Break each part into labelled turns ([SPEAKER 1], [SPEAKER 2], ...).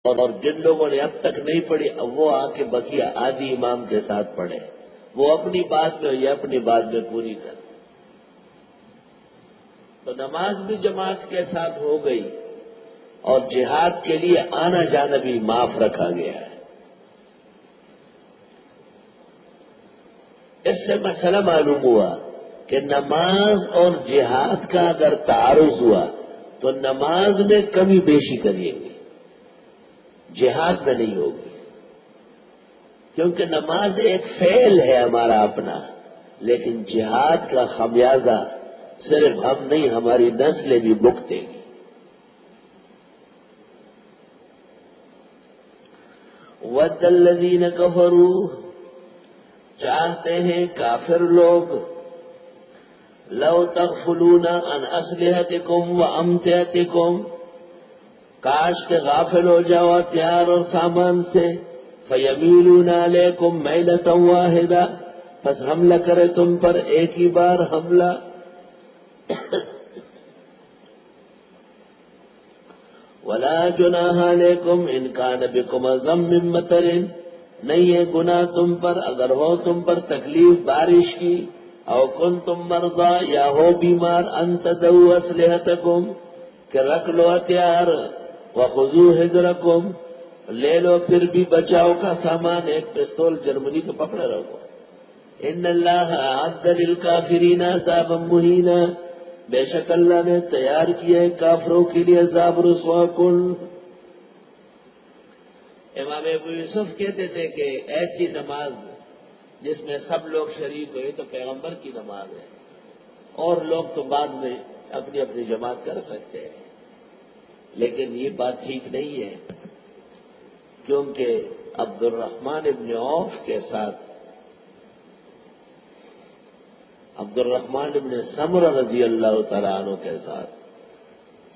[SPEAKER 1] اور جن لوگوں نے اب تک نہیں پڑھی اب وہ آ کے بقیہ آدھی امام کے ساتھ پڑھے، وہ اپنی بات میں یہ اپنی بات میں پوری کر۔ تو نماز بھی جماعت کے ساتھ ہو گئی اور جہاد کے لیے آنا جانا بھی معاف رکھا گیا ہے۔ اس سے مسئلہ معلوم ہوا کہ نماز اور جہاد کا اگر تعارض ہوا تو نماز میں کمی بیشی کریں گے، جہاد میں نہیں ہوگی، کیونکہ نماز ایک فعل ہے ہمارا اپنا، لیکن جہاد کا خمیازہ صرف ہم نہیں ہماری نسلیں بھی بھگتیں گی۔ وَدَّ الَّذِينَ كَفَرُوا، چاہتے ہیں کافر لوگ، لَوْ تَغْفُلُونَ عَنْ أَسْلِحَتِكُمْ وَأَمْتِعَتِكُمْ، کاش کے غافل ہو جاؤ ہتھیار اور سامان سے، فَيَمِيلُونَ عَلَيْكُمْ مَيْلَةً وَاحِدَةً، پس حملہ کرے تم پر ایک ہی بار حملہ۔ وَلَا جُنَاحَ عَلَيْكُمْ إِنْ كَانَ بِكُمْ أَذًى مِّن مَّطَرٍ، نہیں ہے گناہ تم پر اگر ہو تم پر تکلیف بارش کی، او کنتم مرضى، یا ہو بیمار، ان تدعوا اسلحتکم، کہ رکھ لو ہتھیار، وخذوا حذرکم، لے لو پھر بھی بچاؤ کا سامان، ایک پستول جرمنی کو پکڑے رکھو۔ ان اللہ اعد للکافرین عذابا مہینا، بے شک اللہ نے تیار کیا ہے کافروں کے لیے عذاب رسوا کن۔ امام ابو یوسف کہتے تھے کہ ایسی نماز جس میں سب لوگ شریک ہوئے تو پیغمبر کی نماز ہے، اور لوگ تو بعد میں اپنی اپنی جماعت کر سکتے ہیں، لیکن یہ بات ٹھیک نہیں ہے، کیونکہ عبد الرحمن ابن عوف کے ساتھ عبد الرحمن ابن سمرہ رضی اللہ تعالیٰ عنہ کے ساتھ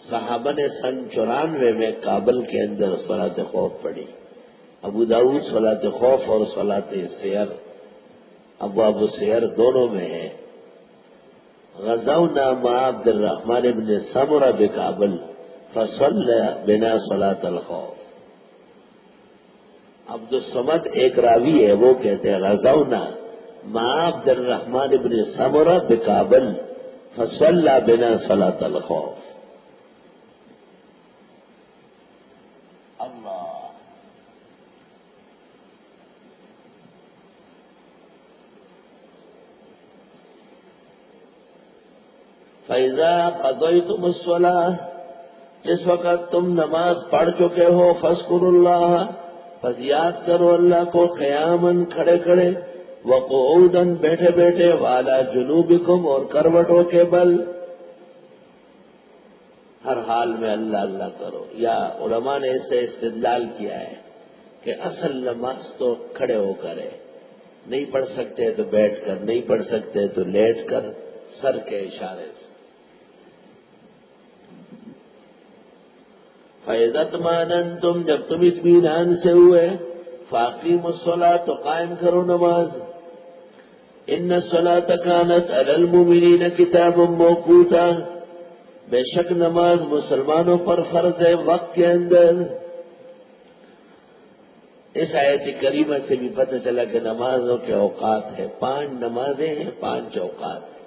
[SPEAKER 1] صحابہ نے سن 94 میں کابل کے اندر صلاۃ خوف پڑھی۔ ابو داؤد صلاۃ خوف اور صلاۃ سیر، ابواب السیر دونوں میں ہے۔ غزونا مع عبد الرحمن ابن سمرہ بکابل فصلی بنا صلاۃ الخوف۔ عبد الصمد ایک راوی ہے، وہ کہتے ہیں غزونا مع عبد الرحمن ابن سمرہ بکابل فصلی بنا صلاۃ الخوف۔ اللہ، فَإِذَا قَضَيْتُمُ الصَّلَاةَ، جس وقت تم نماز پڑھ چکے ہو، فاذکروا اللہ، پس یاد کرو اللہ کو، قیاماً کھڑے کھڑے، وقعوداً بیٹھے بیٹھے، وعلی جنوبکم، اور کروٹوں کے بل، ہر حال میں اللہ اللہ کرو۔ یا علماء نے اس سے استدلال کیا ہے کہ اصل نماز تو کھڑے ہو کر ہے، نہیں پڑھ سکتے تو بیٹھ کر، نہیں پڑھ سکتے تو لیٹ کر، سر کے اشارے سے۔ فَإِذَا اطْمَأْنَنْتُمْ، جب تم اطمینان سے ہوئے، فَأَقِیمُوا الصَّلَاةَ، تو قائم کرو نماز۔ إِنَّ الصَّلَاةَ كَانَتْ عَلَى الْمُؤْمِنِينَ كِتَابًا مَّوْقُوتًا، بے شک نماز مسلمانوں پر فرض ہے وقت کے اندر۔ اس آیت کریمہ سے بھی پتہ چلا کہ نمازوں کے اوقات ہیں، 5 نمازیں ہیں، 5 اوقات ہیں۔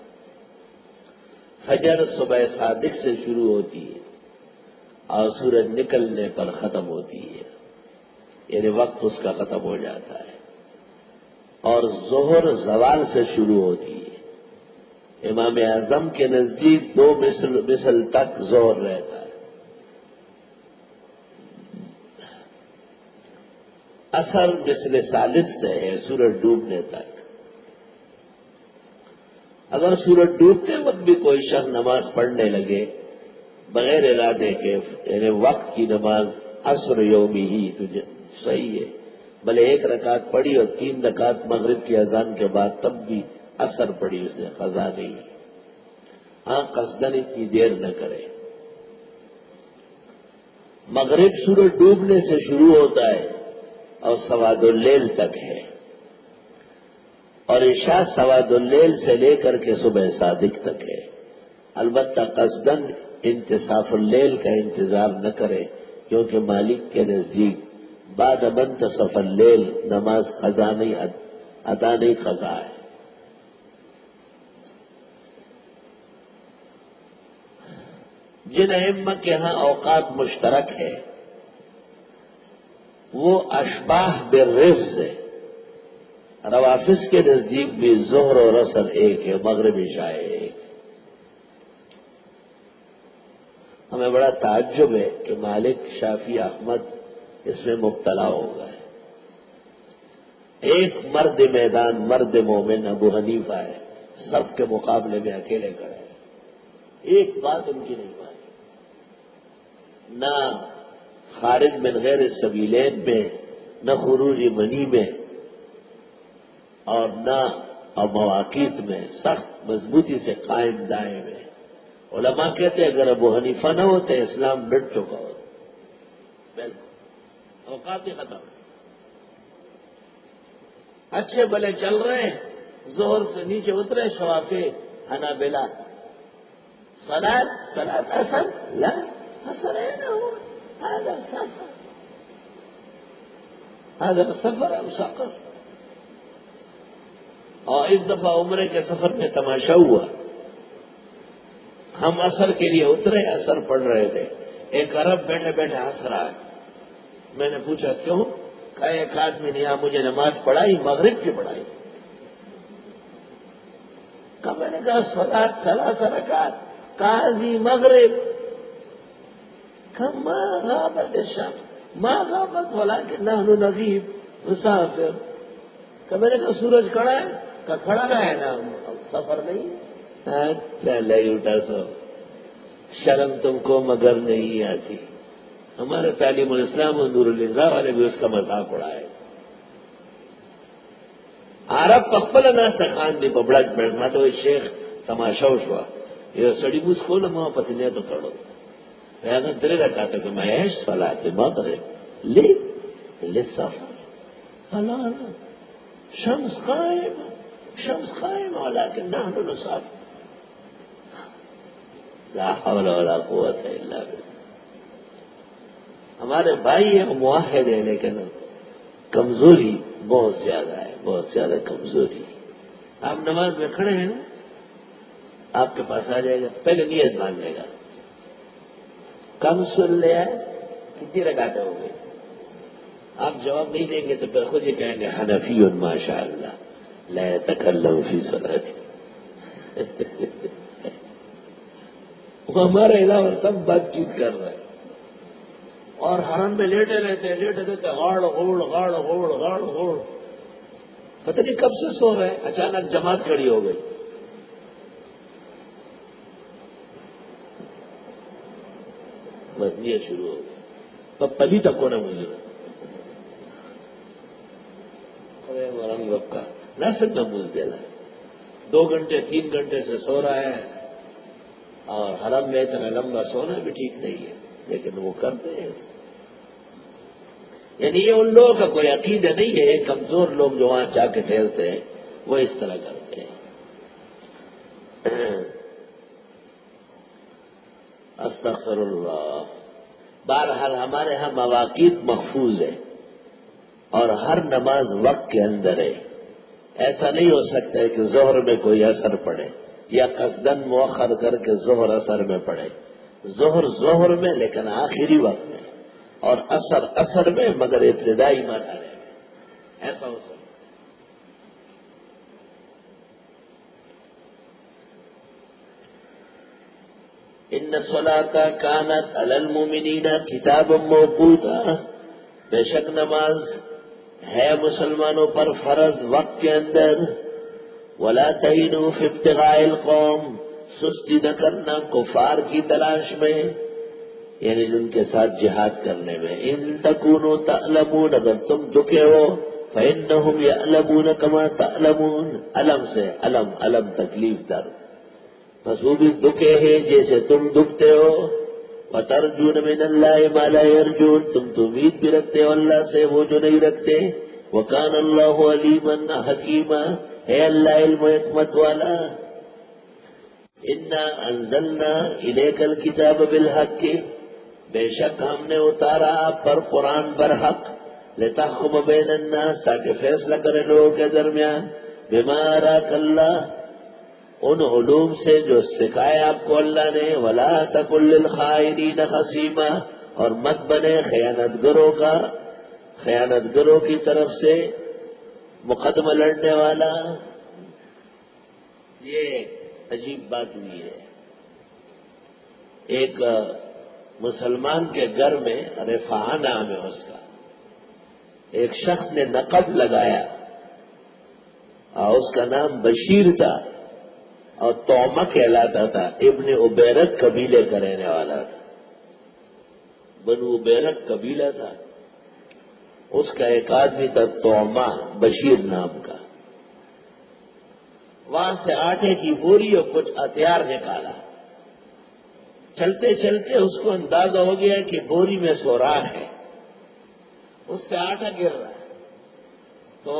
[SPEAKER 1] فجر صبح صادق سے شروع ہوتی ہے اور سورج نکلنے پر ختم ہوتی ہے، یعنی وقت اس کا ختم ہو جاتا ہے، اور ظہر زوال سے شروع ہوتی ہے۔ امام اعظم کے نزدیک 2 مثل تک ظہر رہتا ہے۔ اثر مثل ثالث سے ہے سورج ڈوبنے تک۔ اگر سورج ڈوبتے وقت بھی کوئی شخص نماز پڑھنے لگے بغیر ارادے کے، یعنی وقت کی نماز عصر یومی ہی، تو صحیح ہے، بھلے 1 رکعت پڑھی اور 3 رکعت مغرب کی اذان کے بعد، تب بھی اثر پڑی، اس نے قضا نہیں۔ ہاں قصدن اتنی دیر نہ کرے۔ مغرب سورج ڈوبنے سے شروع ہوتا ہے اور سواد اللیل تک ہے، اور عشاء سواد اللیل سے لے کر کے صبح صادق تک ہے۔ البتہ قصدن انتصاف اللیل کا انتظار نہ کرے، کیونکہ مالک کے نزدیک بعد منتصف اللیل نماز قضا نہیں، ادا نہیں، قضا ہے۔ جن ائمہ کے ہاں اوقات مشترک ہے وہ اشباہ بالرفض ہے۔ روافظ کے نزدیک بھی ظہر اور عصر ایک ہے، مغرب عشاء ایک۔ ہمیں بڑا تعجب ہے کہ مالک، شافعی، احمد اس میں مبتلا ہو گئے۔ ایک مرد میدان، مرد مومن ابو حنیفہ ہے، سب کے مقابلے میں اکیلے کھڑے ہیں، ایک بات ان کی نہیں مانی، نہ خارج من غیر السبیلین میں، نہ خروج منی میں، اور نہ مواقیت میں، سخت مضبوطی سے قائم دائم ہے۔ علماء کہتے ہیں اگر ابو حنیفہ نہ ہوتے اسلام مٹ چکا ہوتا، بالکل اوقات ہی ختم۔ اچھے بھلے چل رہے ہیں، زہر سے نیچے اترے شوافی، حنابلہ، صلاۃ اثر، لا اثر ہے نہ ہو، هذا سفر ام سقر۔ اور اس دفعہ عمرے کے سفر میں تماشا ہوا، ہم اثر کے لیے اترے، اثر پڑھ رہے تھے، ایک عرب بیٹھے بیٹھے ہنس رہا ہے۔ میں نے پوچھا کیوں؟ کہا ایک آدمی نے یہاں مجھے نماز پڑھائی، مغرب کی پڑھائی۔ کہا میں نے کہا صلاۃ ثلاث رکعات، قاضی مغرب۔ کہا ما غابت الشمس، ما غابت ولكن نحن نغيب مسافر۔ کہا میں نے کہا سورج کھڑا ہے؟ کہا کھڑا رہا ہے نا، سفر نہیں۔ لئی اٹھا سو، شرم تم کو مگر نہیں آتی۔ ہمارے تعلیم الاسلام اور نور النظام والے بھی اس کا مذاق اڑائے۔ عرب پخپل نہ سکان دی ببڑک بیٹھنا تو شیخ تماشا شوا یہ سڑی بوس کو نہ ماں پسندے تو کڑو اگر درے رکھا تھا کہ میں صلاۃ مغرب لے سفر حلال شمس قائم ولكن نحن نسافر۔ لا حول ولا قوت الا بالله۔ ہمارے بھائی ہیں، موحد ہیں، لیکن کمزوری بہت زیادہ ہے، بہت زیادہ کمزوری۔ آپ نماز میں کھڑے ہیں نا، آپ کے پاس آ جائے گا، پہلے نیت مان لے گا، کم سن لیا کتنی رکعتیں ہو گئی؟ آپ جواب نہیں دیں گے تو پھر خود یہ کہیں گے حنفی ماشاء اللہ لا يتکلم فی صلاته۔ وہ ہمارے علاوہ سب بات چیت کر رہے ہیں اور حرم میں لیٹے رہتے غاڑ غوڑ، پتہ نہیں کب سے سو رہے ہیں، اچانک جماعت کھڑی ہو گئی، بس نیت شروع ہو گئی، تب پلی تک کو نہ مجھے رنگ وب کا نہ سکتا مجھ دینا 2 گھنٹے 3 گھنٹے سے سو رہا ہے، اور حرم میں اتنا لمبا سونا بھی ٹھیک نہیں ہے، لیکن وہ کرتے ہیں۔ یعنی یہ ان لوگوں کا کوئی عقیدہ نہیں ہے، کمزور لوگ جو وہاں جا کے ٹھہرتے ہیں وہ اس طرح کرتے ہیں۔ استغفر اللہ۔ بہرحال ہمارے ہاں مواقیت محفوظ ہے اور ہر نماز وقت کے اندر ہے، ایسا نہیں ہو سکتا ہے کہ ظہر میں کوئی اثر پڑے یا قصدن مؤخر کر کے ظہر اثر میں پڑے، ظہر میں لیکن آخری وقت میں، اور اثر میں مگر ابتدائی مرحلے میں، ایسا ہو سکتا ہے۔ ان الصلاۃ کانت علی المؤمنین کتابا موقوتا، بے شک نماز ہے مسلمانوں پر فرض وقت کے اندر۔ ولا تہینوا فی ابتغاء القوم، سستی نہ کرنا کفار کی تلاش میں، یعنی جن کے ساتھ جہاد کرنے میں۔ ان تکونوا تعلمون، اگر تم دکے ہو، فإنهم يعلمون كما تعلمون، علم سے علم تکلیف درد، بس وہ بھی دکے ہیں جیسے تم دکتے ہو۔ وترجون من اللہ ما لا يرجون، تم تو امید بھی رکھتے ہو اللہ سے وہ جو نہیں رکھتے۔ وکان اللہ علیما حکیما، ہے اللہ علم و حکمت والا۔ انا انزلنا الیک الکتاب بالحق، بے شک ہم نے اتارا آپ پر قرآن برحق لتحکم بین الناس تاکہ فیصلہ کرے لوگوں کے درمیان بما اراک اللہ ان علوم سے جو سکھایا آپ کو اللہ نے ولا تکن للخائنین خصیما اور مت بنے خیانت گروں کی طرف سے مقدمہ لڑنے والا. یہ عجیب بات ہوئی ہے. ایک مسلمان کے گھر میں رفاہ نام ہے اس کا ایک شخص نے نقب لگایا اور اس کا نام بشیر تھا اور توما کہلاتا تھا. ابن عبیرت قبیلے کا رہنے والا تھا. بنو عبیرت قبیلہ تھا. اس کا ایک آدمی تھا توما بشیر نام کا. وہاں سے آٹے کی بوری اور کچھ ہتھیار نکالا. چلتے چلتے اس کو اندازہ ہو گیا کہ بوری میں سوراخ ہے. اس سے آٹا گر رہا ہے تو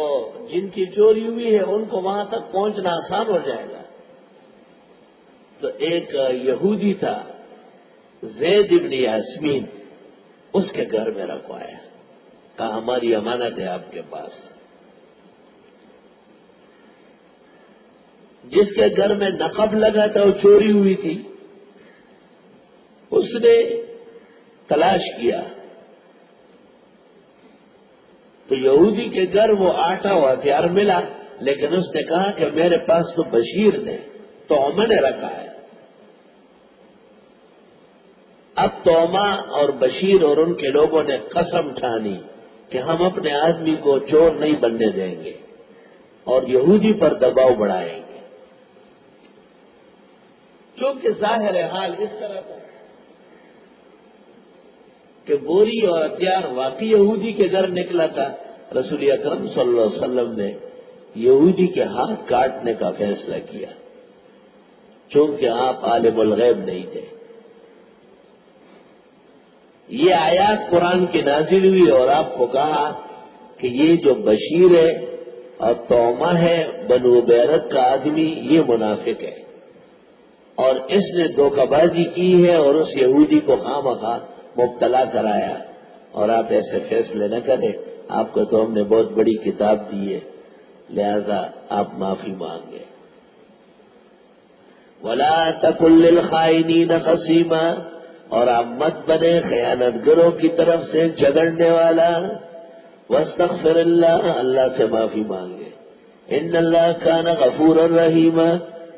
[SPEAKER 1] جن کی چوری ہوئی ہے ان کو وہاں تک پہنچنا آسان ہو جائے گا. تو ایک یہودی تھا زید ابن یاسمین اس کے گھر میں رکھوایا. کہا ہماری امانت ہے آپ کے پاس. جس کے گھر میں نقب لگا تھا وہ چوری ہوئی تھی. اس نے تلاش کیا تو یہودی کے گھر وہ آٹا و ہتھیار ملا لیکن اس نے کہا کہ میرے پاس تو بشیر نے توما نے رکھا ہے. اب توما اور بشیر اور ان کے لوگوں نے قسم ٹھانی کہ ہم اپنے آدمی کو چور نہیں بننے دیں گے اور یہودی پر دباؤ بڑھائیں گے. چونکہ ظاہر حال اس طرح کا کہ بوری اور ہتھیار واقعی یہودی کے گھر نکلا تھا. رسول اکرم صلی اللہ علیہ وسلم نے یہودی کے ہاتھ کاٹنے کا فیصلہ کیا چونکہ آپ عالم الغیب نہیں تھے. یہ آیات قرآن کی نازل ہوئی اور آپ کو کہا کہ یہ جو بشیر ہے اور توما ہے بنو عبیرت کا آدمی یہ منافق ہے اور اس نے دھوکہ بازی کی ہے اور اس یہودی کو خواہ مبتلا کرایا. اور آپ ایسے فیصلے نہ کریں. آپ کو تو ہم نے بہت بڑی کتاب دی ہے لہذا آپ معافی مانگے. ولا تکن للخائنین خصیما اور آپ مت بنے خیانت گروں کی طرف سے جھگڑنے والا. واستغفر اللہ اللہ سے معافی مانگے. ان اللہ کان غفورا رحیما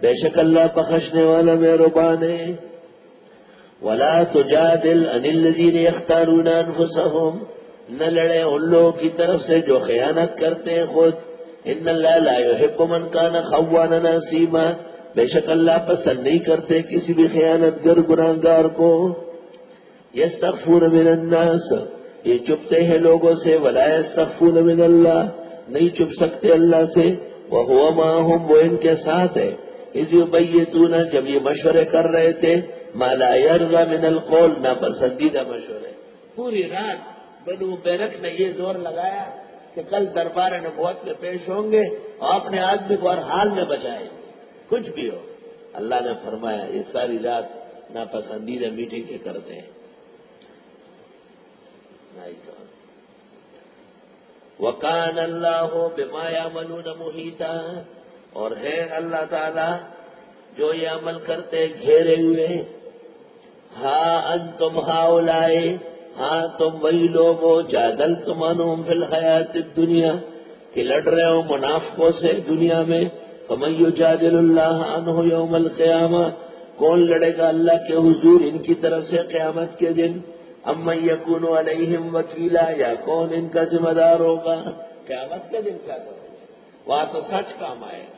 [SPEAKER 1] بے شک اللہ بخشنے والا مہربان ہے. ولا تجادل عن الذین یختارون انفسهم نہ لڑے ان لوگوں کی طرف سے جو خیانت کرتے ہیں خود. ان اللہ لا يحب من کان خوانا نصیما بے شک اللہ پسند نہیں کرتے کسی بھی خیانت گر گناہگار کو. یستخفون من الناس یہ چپتے ہیں لوگوں سے. ولا یستخفون من اللہ نہیں چپ سکتے اللہ سے. وهو معهم وہ ان کے ساتھ ہے. اذ یبیتون جب یہ مشورے کر رہے تھے ما لا یرضى من القول ناپسندیدہ مشورے. پوری رات بنو بیرک نے یہ زور لگایا کہ کل دربار نبوت میں پیش ہوں گے اور اپنے آدمی کو ہر حال میں بچائیں گے کچھ بھی ہو. اللہ نے فرمایا یہ ساری رات ناپسندیدہ میٹنگیں کرتے ہیں. وَكَانَ اللَّهُ بِمَا يَعْمَلُونَ مُحِيطًا اور ہے اللہ تعالی جو یہ عمل کرتے گھیرے ہوئے. ہاں انتم ہؤلاء ہاں تم وہی لوگ ہو جادلتم عنہم فی الحیات الدنیا کہ لڑ رہے ہو منافقوں سے دنیا میں. فمن یجادل اللہ عنہ یوم القیامہ کون لڑے گا اللہ کے حضور ان کی طرف سے قیامت کے دن. امن یکون علیہم وکیلا یا کون ان کا ذمہ دار ہوگا قیامت کے دن. کیا کرو گے وہاں تو سچ کام آئے گا.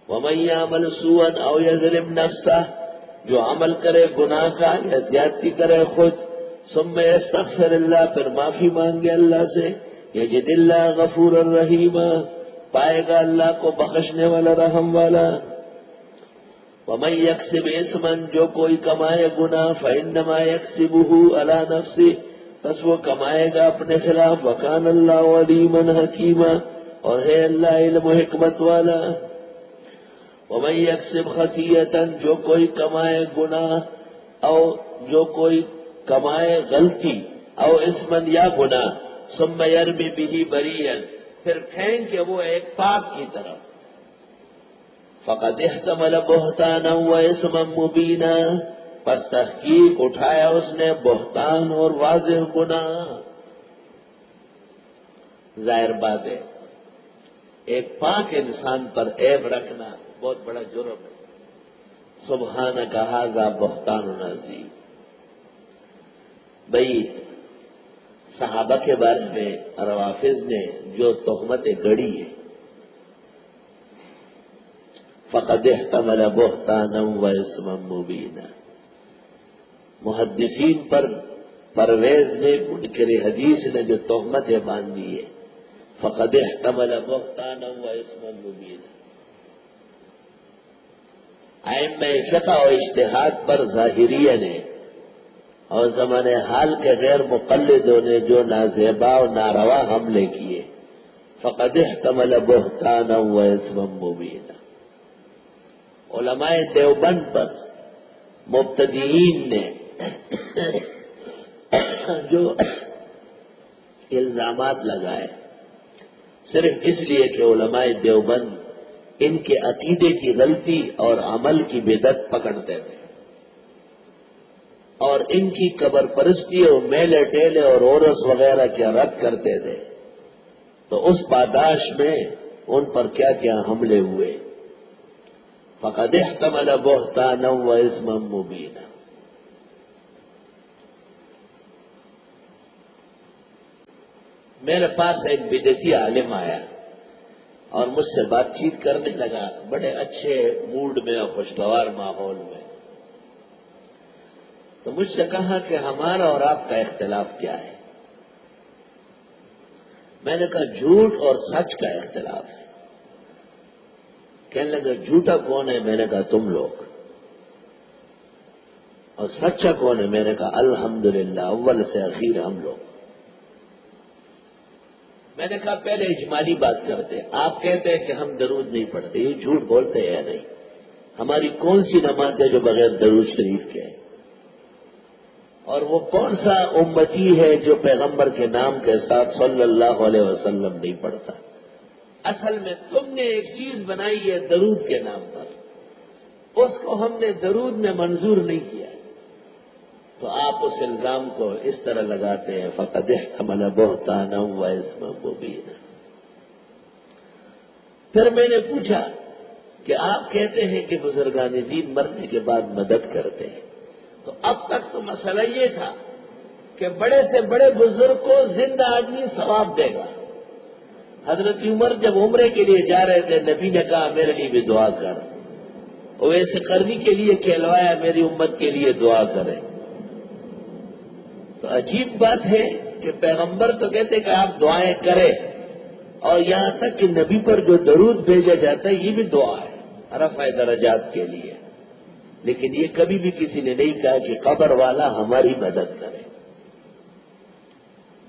[SPEAKER 1] ومن یعمل سوءا او یظلم نفسہ جو عمل کرے گناہ کا یا زیادتی کرے خود. ثم یستغفر اللہ پھر معافی مانگے اللہ سے. یجد اللہ غفورا رحیما پائے گا اللہ کو بخشنے والا رحم والا. ومن یکسب اثما جو کوئی کمائے گناہ فانما یکسبہ علی نفسہ پس وہ کمائے گا اپنے خلاف. وکان اللہ علیما حکیما اور ہے اللہ علم و حکمت والا. ومن یکسب خطیئۃ جو کوئی کمائے گناہ او جو کوئی کمائے غلطی او اسمن یا گناہ ثم یرمی بہ بریئا پھر پھینکے وہ ایک پاک کی طرف فقد احتمل بہتانا و اسما مبینا پس تحقیق اٹھایا اس نے بہتان اور واضح گناہ. ظاہر بات ہے ایک پاک انسان پر عیب رکھنا بہت بڑا جرم ہے. سبحانک ھذا بہتان عظیم. بھئی صحابہ کے بارے میں روافض نے جو تہمتیں گڑی ہے فقد احتمل بہتانا و اسما مبینا. محدثین پر پرویز نے منکر حدیث نے جو تہمتیں باندھی ہے فقد احتمل بہتانا و اسما مبینا. ائمہ فقہ و اجتہاد پر ظاہریہ نے اور زمانے حال کے غیر مقلدوں نے جو نازیبا و ناروا حملے کیے فقد احتمل بہتانا و اسما مبینا. علماء دیوبند پر مبتدئین نے جو الزامات لگائے صرف اس لیے کہ علماء دیوبند ان کے عقیدے کی غلطی اور عمل کی بدعت پکڑتے تھے اور ان کی قبر پرستی اور میلے ٹیلے اور عورس وغیرہ کیا رد کرتے تھے، تو اس پاداش میں ان پر کیا کیا حملے ہوئے. فقد احتمل بہتانا و اسما مبینا. میرے پاس ایک بدعتی عالم آیا اور مجھ سے بات چیت کرنے لگا بڑے اچھے موڈ میں اور خوشگوار ماحول میں. تو مجھ سے کہا کہ ہمارا اور آپ کا اختلاف کیا ہے؟ میں نے کہا جھوٹ اور سچ کا اختلاف ہے. کہنے لگا جھوٹا کون ہے؟ میں نے کہا تم لوگ. اور سچا کون ہے؟ میں نے کہا الحمدللہ اول سے اخیر ہم لوگ. میں نے کہا پہلے اجمالی بات کرتے. آپ کہتے ہیں کہ ہم درود نہیں پڑھتے، یہ جھوٹ بولتے ہیں یا نہیں؟ ہماری کون سی نماز ہے جو بغیر درود شریف کے ہے؟ اور وہ کون سا امتی ہے جو پیغمبر کے نام کے ساتھ صلی اللہ علیہ وسلم نہیں پڑھتا؟ اصل میں تم نے ایک چیز بنائی ہے درود کے نام پر، اس کو ہم نے درود میں منظور نہیں کیا. تو آپ اس الزام کو اس طرح لگاتے ہیں فقد احتمل بہتانا و اسما مبینا. پھر میں نے پوچھا کہ آپ کہتے ہیں کہ بزرگان دین مرنے کے بعد مدد کرتے ہیں، تو اب تک تو مسئلہ یہ تھا کہ بڑے سے بڑے بزرگ کو زندہ آدمی ثواب دے گا. حضرت عمر جب عمرے کے لیے جا رہے تھے نبی نے کہا میرے لیے بھی دعا کر. ویسے کرنی کے لیے کہلوایا میری امت کے لیے دعا کریں. تو عجیب بات ہے کہ پیغمبر تو کہتے کہ آپ دعائیں کریں، اور یہاں تک کہ نبی پر جو درود بھیجا جاتا ہے یہ بھی دعا ہے رفع درجات کے لیے. لیکن یہ کبھی بھی کسی نے نہیں کہا کہ قبر والا ہماری مدد کرے.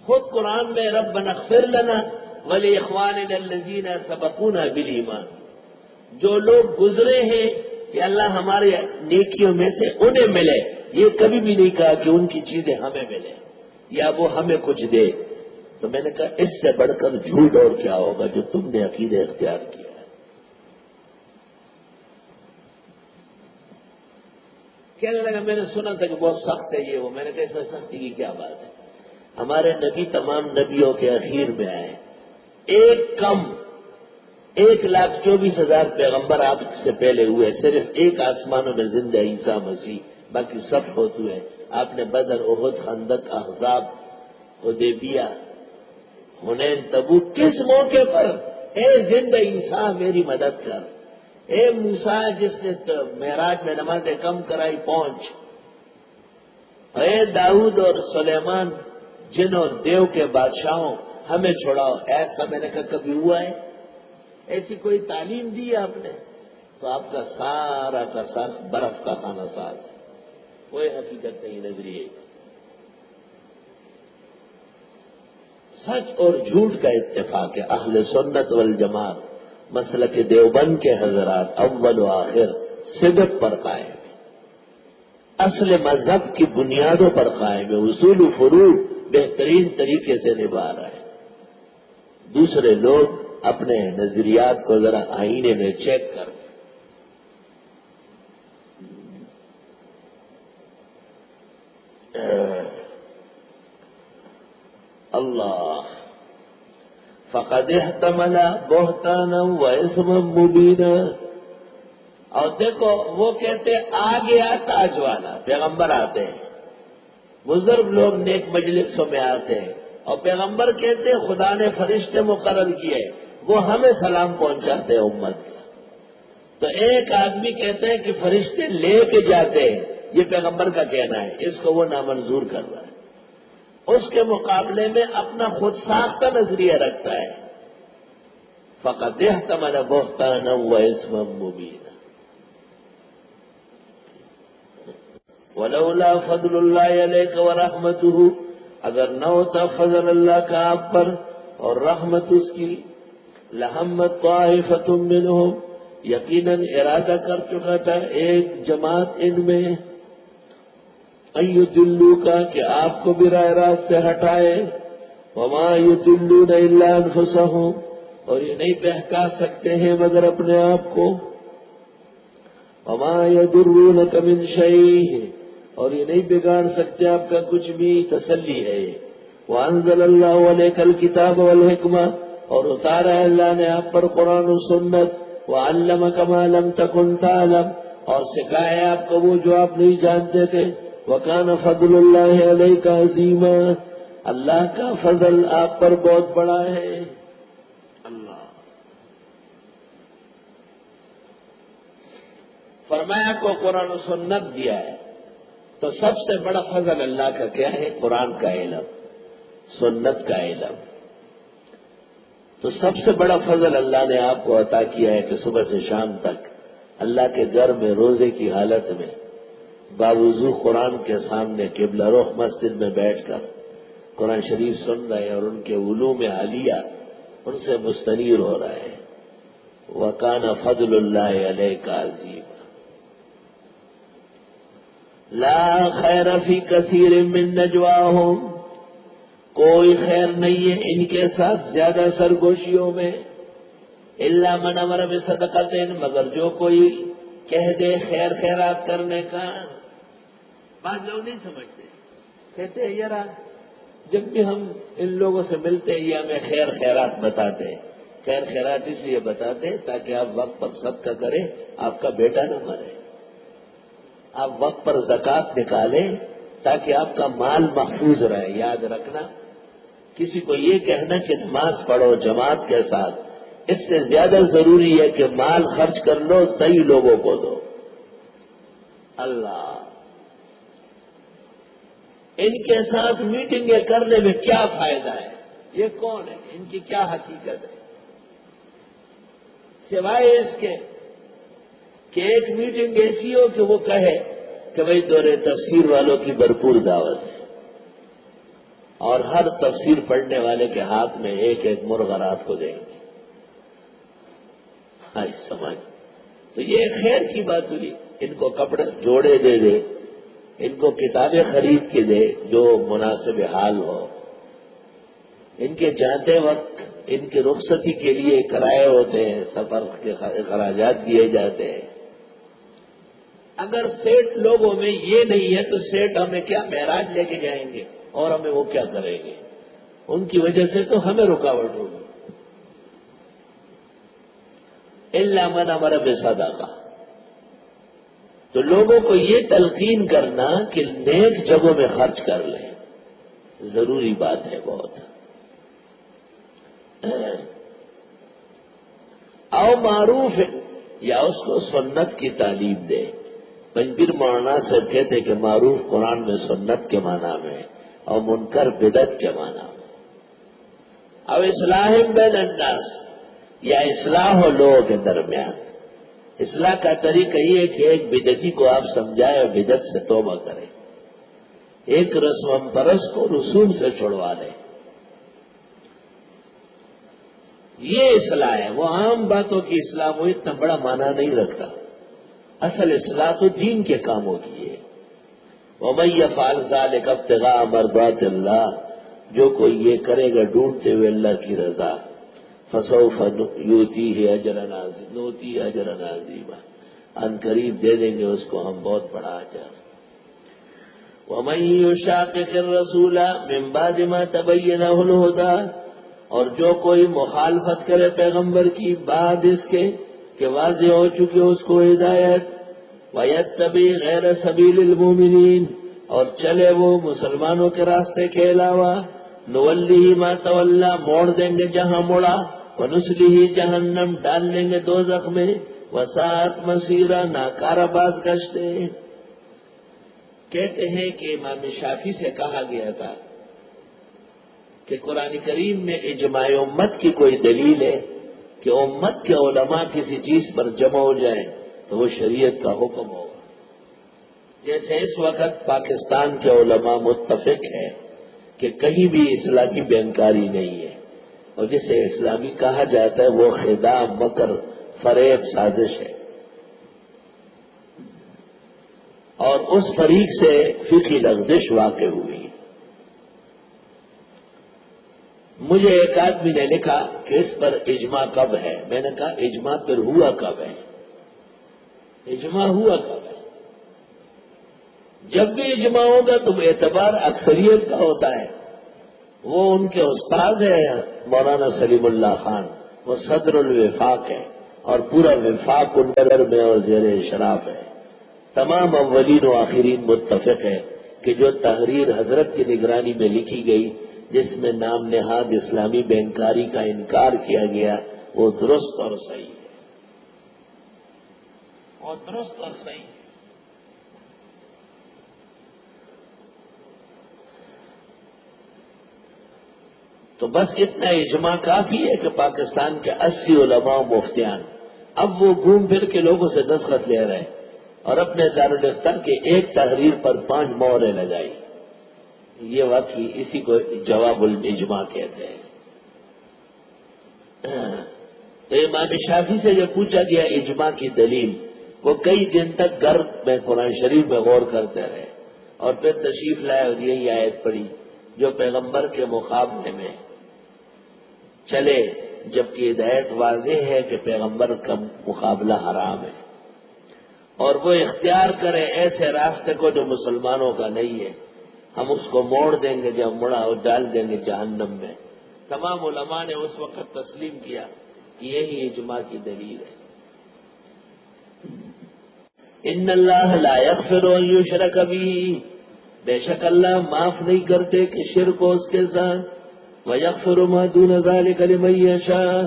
[SPEAKER 1] خود قرآن میں ربنا اغفر لنا ولاخواننا الذین سبقونا بالایمان، جو لوگ گزرے ہیں کہ اللہ ہمارے نیکیوں میں سے انہیں ملے. یہ کبھی بھی نہیں کہا کہ ان کی چیزیں ہمیں ملے یا وہ ہمیں کچھ دے. تو میں نے کہا اس سے بڑھ کر جھوٹ اور کیا ہوگا جو تم نے عقیدہ اختیار کیا ہے. کہنے لگا میں نے سنا تھا کہ بہت سخت ہے یہ وہ. میں نے کہا اس میں سختی کی کیا بات ہے؟ ہمارے نبی تمام نبیوں کے اخیر میں آئے. ایک کم 1,24,000 پیغمبر آپ سے پہلے ہوئے، صرف ایک آسمانوں میں زندہ عیسیٰ مسیح، باقی سب فوت ہوئے. آپ نے بدر، احد، خندق، احزاب، حدیبیہ، حنین، تبوک کس موقع پر اے زندہ عیسیٰ میری مدد کر، اے موسیٰ جس نے معراج میں نمازیں کم کرائی پہنچ، اے داؤد اور سلیمان جن اور دیو کے بادشاہوں ہمیں چھوڑاؤ. ایسا میں نے کہا کبھی ہوا ہے؟ ایسی کوئی تعلیم دی ہے آپ نے؟ تو آپ کا سارا کا سارا برف کا خانہ ساز ہے، کوئی حقیقت نہیں نظریے. سچ اور جھوٹ کا اتفاق ہے. اہل سنت والجماعت مسلک دیوبند کے حضرات اول و آخر صدق پر قائم. اصل مذہب کی بنیادوں پر قائم ہے، اصول و فروع بہترین طریقے سے نبھا رہا ہے۔ دوسرے لوگ اپنے نظریات کو ذرا آئینے میں چیک کر اللہ فقد احتمل بہتانا و اسما مبینا۔ اور دیکھو وہ کہتے آ گیا تاج والا، پیغمبر آتے ہیں، بزرگ لوگ نیک مجلسوں میں آتے ہیں، اور پیغمبر کہتے ہیں خدا نے فرشتے مقرر کیے، وہ ہمیں سلام پہنچاتے ہیں امت کا۔ تو ایک آدمی کہتے ہیں کہ فرشتے لے کے جاتے ہیں، یہ پیغمبر کا کہنا ہے، اس کو وہ نامنظور کر رہا ہے، اس کے مقابلے میں اپنا خود ساختہ نظریہ رکھتا ہے۔ فقد احتمل بہتانا و اسما مبینا۔ ولولا فضل اللہ علیک ورحمتہ، اگر نہ ہوتا فضل اللہ کا آپ پر اور رحمت اس کی، لہمت طائفۃ منہم، یقیناً ارادہ کر چکا تھا ایک جماعت ان میں، ان یضلوک کہ آپ کو بھی راہ راست سے ہٹائے، وما یضلون الا انفسہم، اور یہ نہیں بہکا سکتے ہیں مگر اپنے آپ کو، وما یضرونک من شیء، اور یہ نہیں بگاڑ سکتے آپ کا کچھ بھی، تسلی ہے۔ وانزل اللہ علیک الکتاب والحکمہ، اور اتارا ہے اللہ نے آپ پر قرآن و سنت، وعلمک ما لم تکن تعلم، اور سکھایا آپ کو وہ جو آپ نہیں جانتے تھے، وکان فضل اللہ علیک عظیما، اللہ کا فضل آپ پر بہت بڑا ہے۔ اللہ فرمایا کو قرآن و سنت دیا ہے، تو سب سے بڑا فضل اللہ کا کیا ہے؟ قرآن کا علم، سنت کا علم۔ تو سب سے بڑا فضل اللہ نے آپ کو عطا کیا ہے کہ صبح سے شام تک اللہ کے گھر میں روزے کی حالت میں باوضو قرآن کے سامنے قبلہ رخ مسجد میں بیٹھ کر قرآن شریف سن رہے ہیں، اور ان کے علوم عالیہ ان سے مستنیر ہو رہا ہے۔ وَكَانَ فَضْلُ اللَّهِ عَلَيْكَ عَظِيمًا۔ لا خیر فی کثیر من نجواہم، کوئی خیر نہیں ہے ان کے ساتھ زیادہ سرگوشیوں میں، الا من امر بصدقۃ، مگر جو کوئی کہہ دے خیر خیرات کرنے کا۔ بعض لوگ نہیں سمجھتے، کہتے ہیں یار جب بھی ہم ان لوگوں سے ملتے ہیں یہ ہمیں خیر خیرات بتاتے ہیں۔ خیر خیرات اس لیے بتاتے ہیں تاکہ آپ وقت پر صدقہ کریں، آپ کا بیٹا نہ مرے، آپ وقت پر زکوٰۃ نکالیں تاکہ آپ کا مال محفوظ رہے۔ یاد رکھنا، کسی کو یہ کہنا کہ نماز پڑھو جماعت کے ساتھ، اس سے زیادہ ضروری ہے کہ مال خرچ کر لو، صحیح لوگوں کو دو۔ اللہ، ان کے ساتھ میٹنگیں کرنے میں کیا فائدہ ہے؟ یہ کون ہے؟ ان کی کیا حقیقت ہے؟ سوائے اس کے کہ ایک میٹنگ ایسی ہو کہ وہ کہے کہ بھئی دورے تفسیر والوں کی بھرپور دعوت ہے، اور ہر تفسیر پڑھنے والے کے ہاتھ میں ایک ایک مرغ رات کو دیں گے۔ سمجھ، تو یہ خیر کی بات ہوئی۔ ان کو کپڑے جوڑے دے دے، ان کو کتابیں خرید کے دے جو مناسب حال ہو، ان کے جاتے وقت ان کی رخصتی کے لیے کرائے ہوتے ہیں، سفر کے اخراجات دیے جاتے ہیں۔ اگر سیٹ لوگوں میں یہ نہیں ہے تو سیٹ ہمیں کیا معراج لے کے جائیں گے، اور ہمیں وہ کیا کریں گے؟ ان کی وجہ سے تو ہمیں رکاوٹ ہوگی۔ الا من امر بصدقہ، تو لوگوں کو یہ تلقین کرنا کہ نیک جگہوں میں خرچ کر لیں، ضروری بات ہے بہت۔ او معروف ہے، یا اس کو سنت کی تعلیم دے۔ پنجبیر مولانا صاحب کہتے کہ معروف قرآن میں سنت کے معنی میں، اور منکر بدعت کے معنی میں۔ او اصلاح بین الناس، یا اصلاح ہو لوگوں کے درمیان۔ اصلاح کا طریقہ یہ ہے کہ ایک بدعتی کو آپ سمجھائیں اور بدعت سے توبہ کریں، ایک رسم پرست کو رسوم سے چھڑوا لیں، یہ اصلاح ہے۔ وہ عام باتوں کی اصلاح وہ اتنا بڑا معنی نہیں رکھتا، اصل اصلاح تو دین کے کاموں کی ہے۔ وَمَن يَفْعَلْ ذَلِكَ ابْتِغَاءَ مَرْضَاتِ اللَّهِ، جو کوئی یہ کرے گا ڈھونڈتے ہوئے اللہ کی رضا، فَسَوْفَ يُؤْتِيهِ أَجْرًا عَظِيمًا، ان قریب دے دیں گے اس کو ہم بہت بڑا اجر۔ وَمَن يُشَاقِقِ الرَّسُولَ مِن بَعْدِ مَا تَبَيَّنَ لَهُ الْهُدَىٰ، اور جو کوئی مخالفت کرے پیغمبر کی بعد اس کے کہ واضح ہو چکے اس کو ہدایت، وَيَتَّبِعْ غَيْرَ سَبِيلِ الْمُؤْمِنِينَ، اور چلے وہ مسلمانوں کے راستے کے علاوہ، نُوَلِّهِ مَا تَوَلَّىٰ، موڑ دیں گے جہاں مڑا، وَنُصْلِهِ جہنم، ڈال دیں گے دوزخ میں، وَسَاءَتْ مَصِيرًا، ناکارہ بازگشت۔ کہتے ہیں کہ امام شافعی سے کہا گیا تھا کہ قرآن کریم میں اجماع امت کی کوئی دلیل ہے کہ امت کے علماء کسی چیز پر جمع ہو جائیں تو وہ شریعت کا حکم ہوگا۔ جیسے اس وقت پاکستان کے علماء متفق ہیں کہ کہیں بھی اسلامی بینکاری نہیں ہے، اور جسے اسلامی کہا جاتا ہے وہ خداع، مکر، فریب، سازش ہے، اور اس فریق سے فقہی لغزش واقع ہوئی۔ مجھے ایک آدمی نے لکھا کہ اس پر اجماع کب ہے؟ میں نے کہا اجماع پھر ہوا کب ہے؟ اجماع ہوا کب ہے؟ جب بھی اجماع ہوگا تو اعتبار اکثریت کا ہوتا ہے۔ وہ ان کے استاد ہیں مولانا سلیم اللہ خان، وہ صدر الوفاق ہے، اور پورا وفاق انڈر میں اور زیر اشراف ہے۔ تمام اولین و آخرین متفق ہے کہ جو تحریر حضرت کی نگرانی میں لکھی گئی جس میں نام نہاد اسلامی بینکاری کا انکار کیا گیا وہ درست اور صحیح ہے، اور درست اور صحیح ہے۔ تو بس اتنا اجماع کافی ہے کہ پاکستان کے 80 علماء و مفتیان اب وہ گھوم پھر کے لوگوں سے دستخط لے رہے ہیں اور اپنے دارالفتہ کی ایک تحریر پر 5 مہریں لگائی۔ یہ واقعی اسی کو جواب الاجماع کہتے ہیں۔ تو امام شافعی سے جب پوچھا گیا اجماع کی دلیل، وہ کئی دن تک گھر میں قرآن شریف میں غور کرتے رہے اور پھر تشریف لائے اور یہی آیت پڑھی جو پیغمبر کے مقابلے میں چلے، جبکہ ہدایت واضح ہے کہ پیغمبر کا مقابلہ حرام ہے، اور وہ اختیار کرے ایسے راستے کو جو مسلمانوں کا نہیں ہے، ہم اس کو موڑ دیں گے، جب مڑا اور ڈال دیں گے جہنم میں۔ تمام علماء نے اس وقت تسلیم کیا کہ یہی اجماع کی دلیل ہے۔ ان اللہ لا یغفر ان یشرک بہ، بے شک اللہ معاف نہیں کرتے کہ شرک ہو اس کے ساتھ، ویغفر ما دون ذلک لمن یشاء،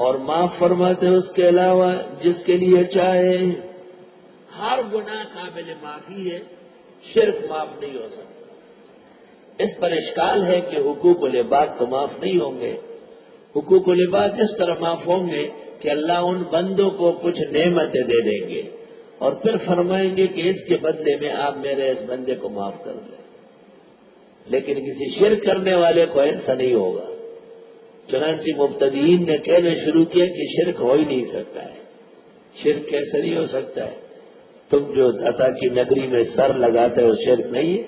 [SPEAKER 1] اور معاف فرماتے اس کے علاوہ جس کے لیے چاہے۔ ہر گناہ قابل معافی ہے، شرک معاف نہیں ہو سکتا۔ اس پر اشکال ہے کہ حقوق العباد تو معاف نہیں ہوں گے۔ حقوق العباد اس طرح معاف ہوں گے کہ اللہ ان بندوں کو کچھ نعمتیں دے دیں گے اور پھر فرمائیں گے کہ اس کے بدلے میں آپ میرے اس بندے کو معاف کر دیں، لیکن کسی شرک کرنے والے کو ایسا نہیں ہوگا۔ چنانچہ مبتدئین نے کہنا شروع کیا کہ شرک ہو ہی نہیں سکتا ہے۔ شرک کیسے نہیں ہو سکتا ہے؟ تم جو عطا کی نگری میں سر لگاتے ہو شرک نہیں ہے؟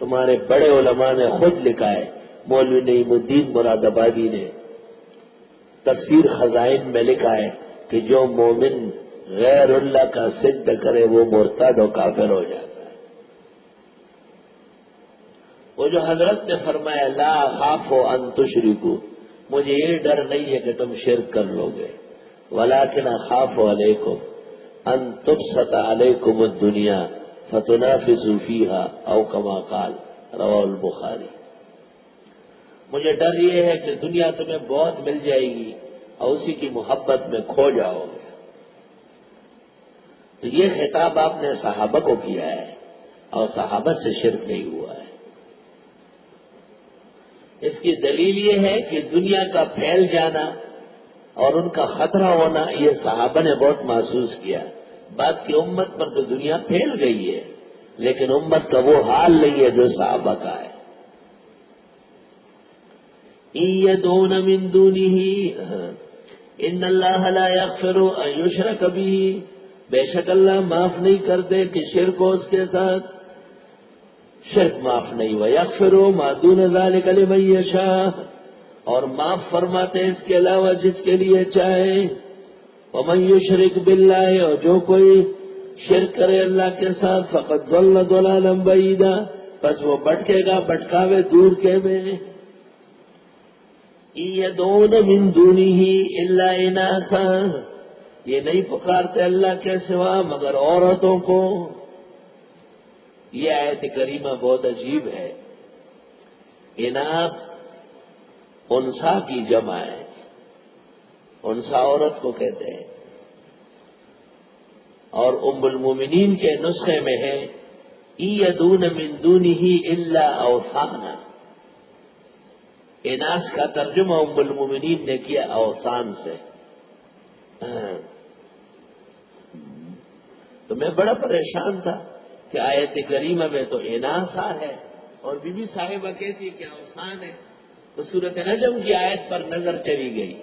[SPEAKER 1] تمہارے بڑے علماء نے خود لکھا ہے، مولوی نعیم الدین مراد آبادی نے تفسیر خزائن میں لکھا ہے کہ جو مومن غیر اللہ کا سجدہ کرے وہ مرتد و کافر ہو جاتا ہے۔ وہ جو حضرت نے فرمایا لا اخاف ان تشرکوا، مجھے یہ ڈر نہیں ہے کہ تم شرک کر لو گے، ولکن اخاف علیکم ان تبسط علیکم الدنیا فتنافسوا فیہا او کما قال رواه البخاری۔ مجھے ڈر یہ ہے کہ دنیا تمہیں بہت مل جائے گی اور اسی کی محبت میں کھو جاؤ گے۔ تو یہ خطاب آپ نے صحابہ کو کیا ہے اور صحابہ سے شرک نہیں ہوا ہے۔ اس کی دلیل یہ ہے کہ دنیا کا پھیل جانا اور ان کا خطرہ ہونا یہ صحابہ نے بہت محسوس کیا۔ بات کی امت پر تو دنیا پھیل گئی ہے، لیکن امت کا وہ حال نہیں ہے جو صحابہ کا ہے۔ یدعون من دونہ ان اللہ لا یغفر ان یشرک بہ، بے شک اللہ معاف نہیں کرتے کہ شرک ہو اس کے ساتھ، شرک معاف نہیں ہوا. یغفر ما دون ذلک لمن یشاء، اور معاف فرماتے اس کے علاوہ جس کے لیے چاہے. ومن یشرک باللہ، اور جو کوئی شرک کرے اللہ کے ساتھ، فقد ضل ضلالا بعیدا، بس وہ بھٹکے گا بھٹکاوے دور کے میں. یدعون من دونہ الا اناثا، یہ نہیں پکارتے اللہ کے سوا مگر عورتوں کو. یہ آیت کریمہ بہت عجیب ہے. اناث انسا کی جمع ہے، انسا عورت کو کہتے ہیں. اور ام المومنین کے نسخے میں ہے یدعون من دونہ الا اوثانا. اناث کا ترجمہ ام المومنین نے کیا اوثان سے. تو میں بڑا پریشان تھا کہ آیت کریمہ میں تو اناث ہے اور بی بی صاحبہ کہتی کہ اوثان ہے. تو سورۃ نجم کی آیت پر نظر چلی گئی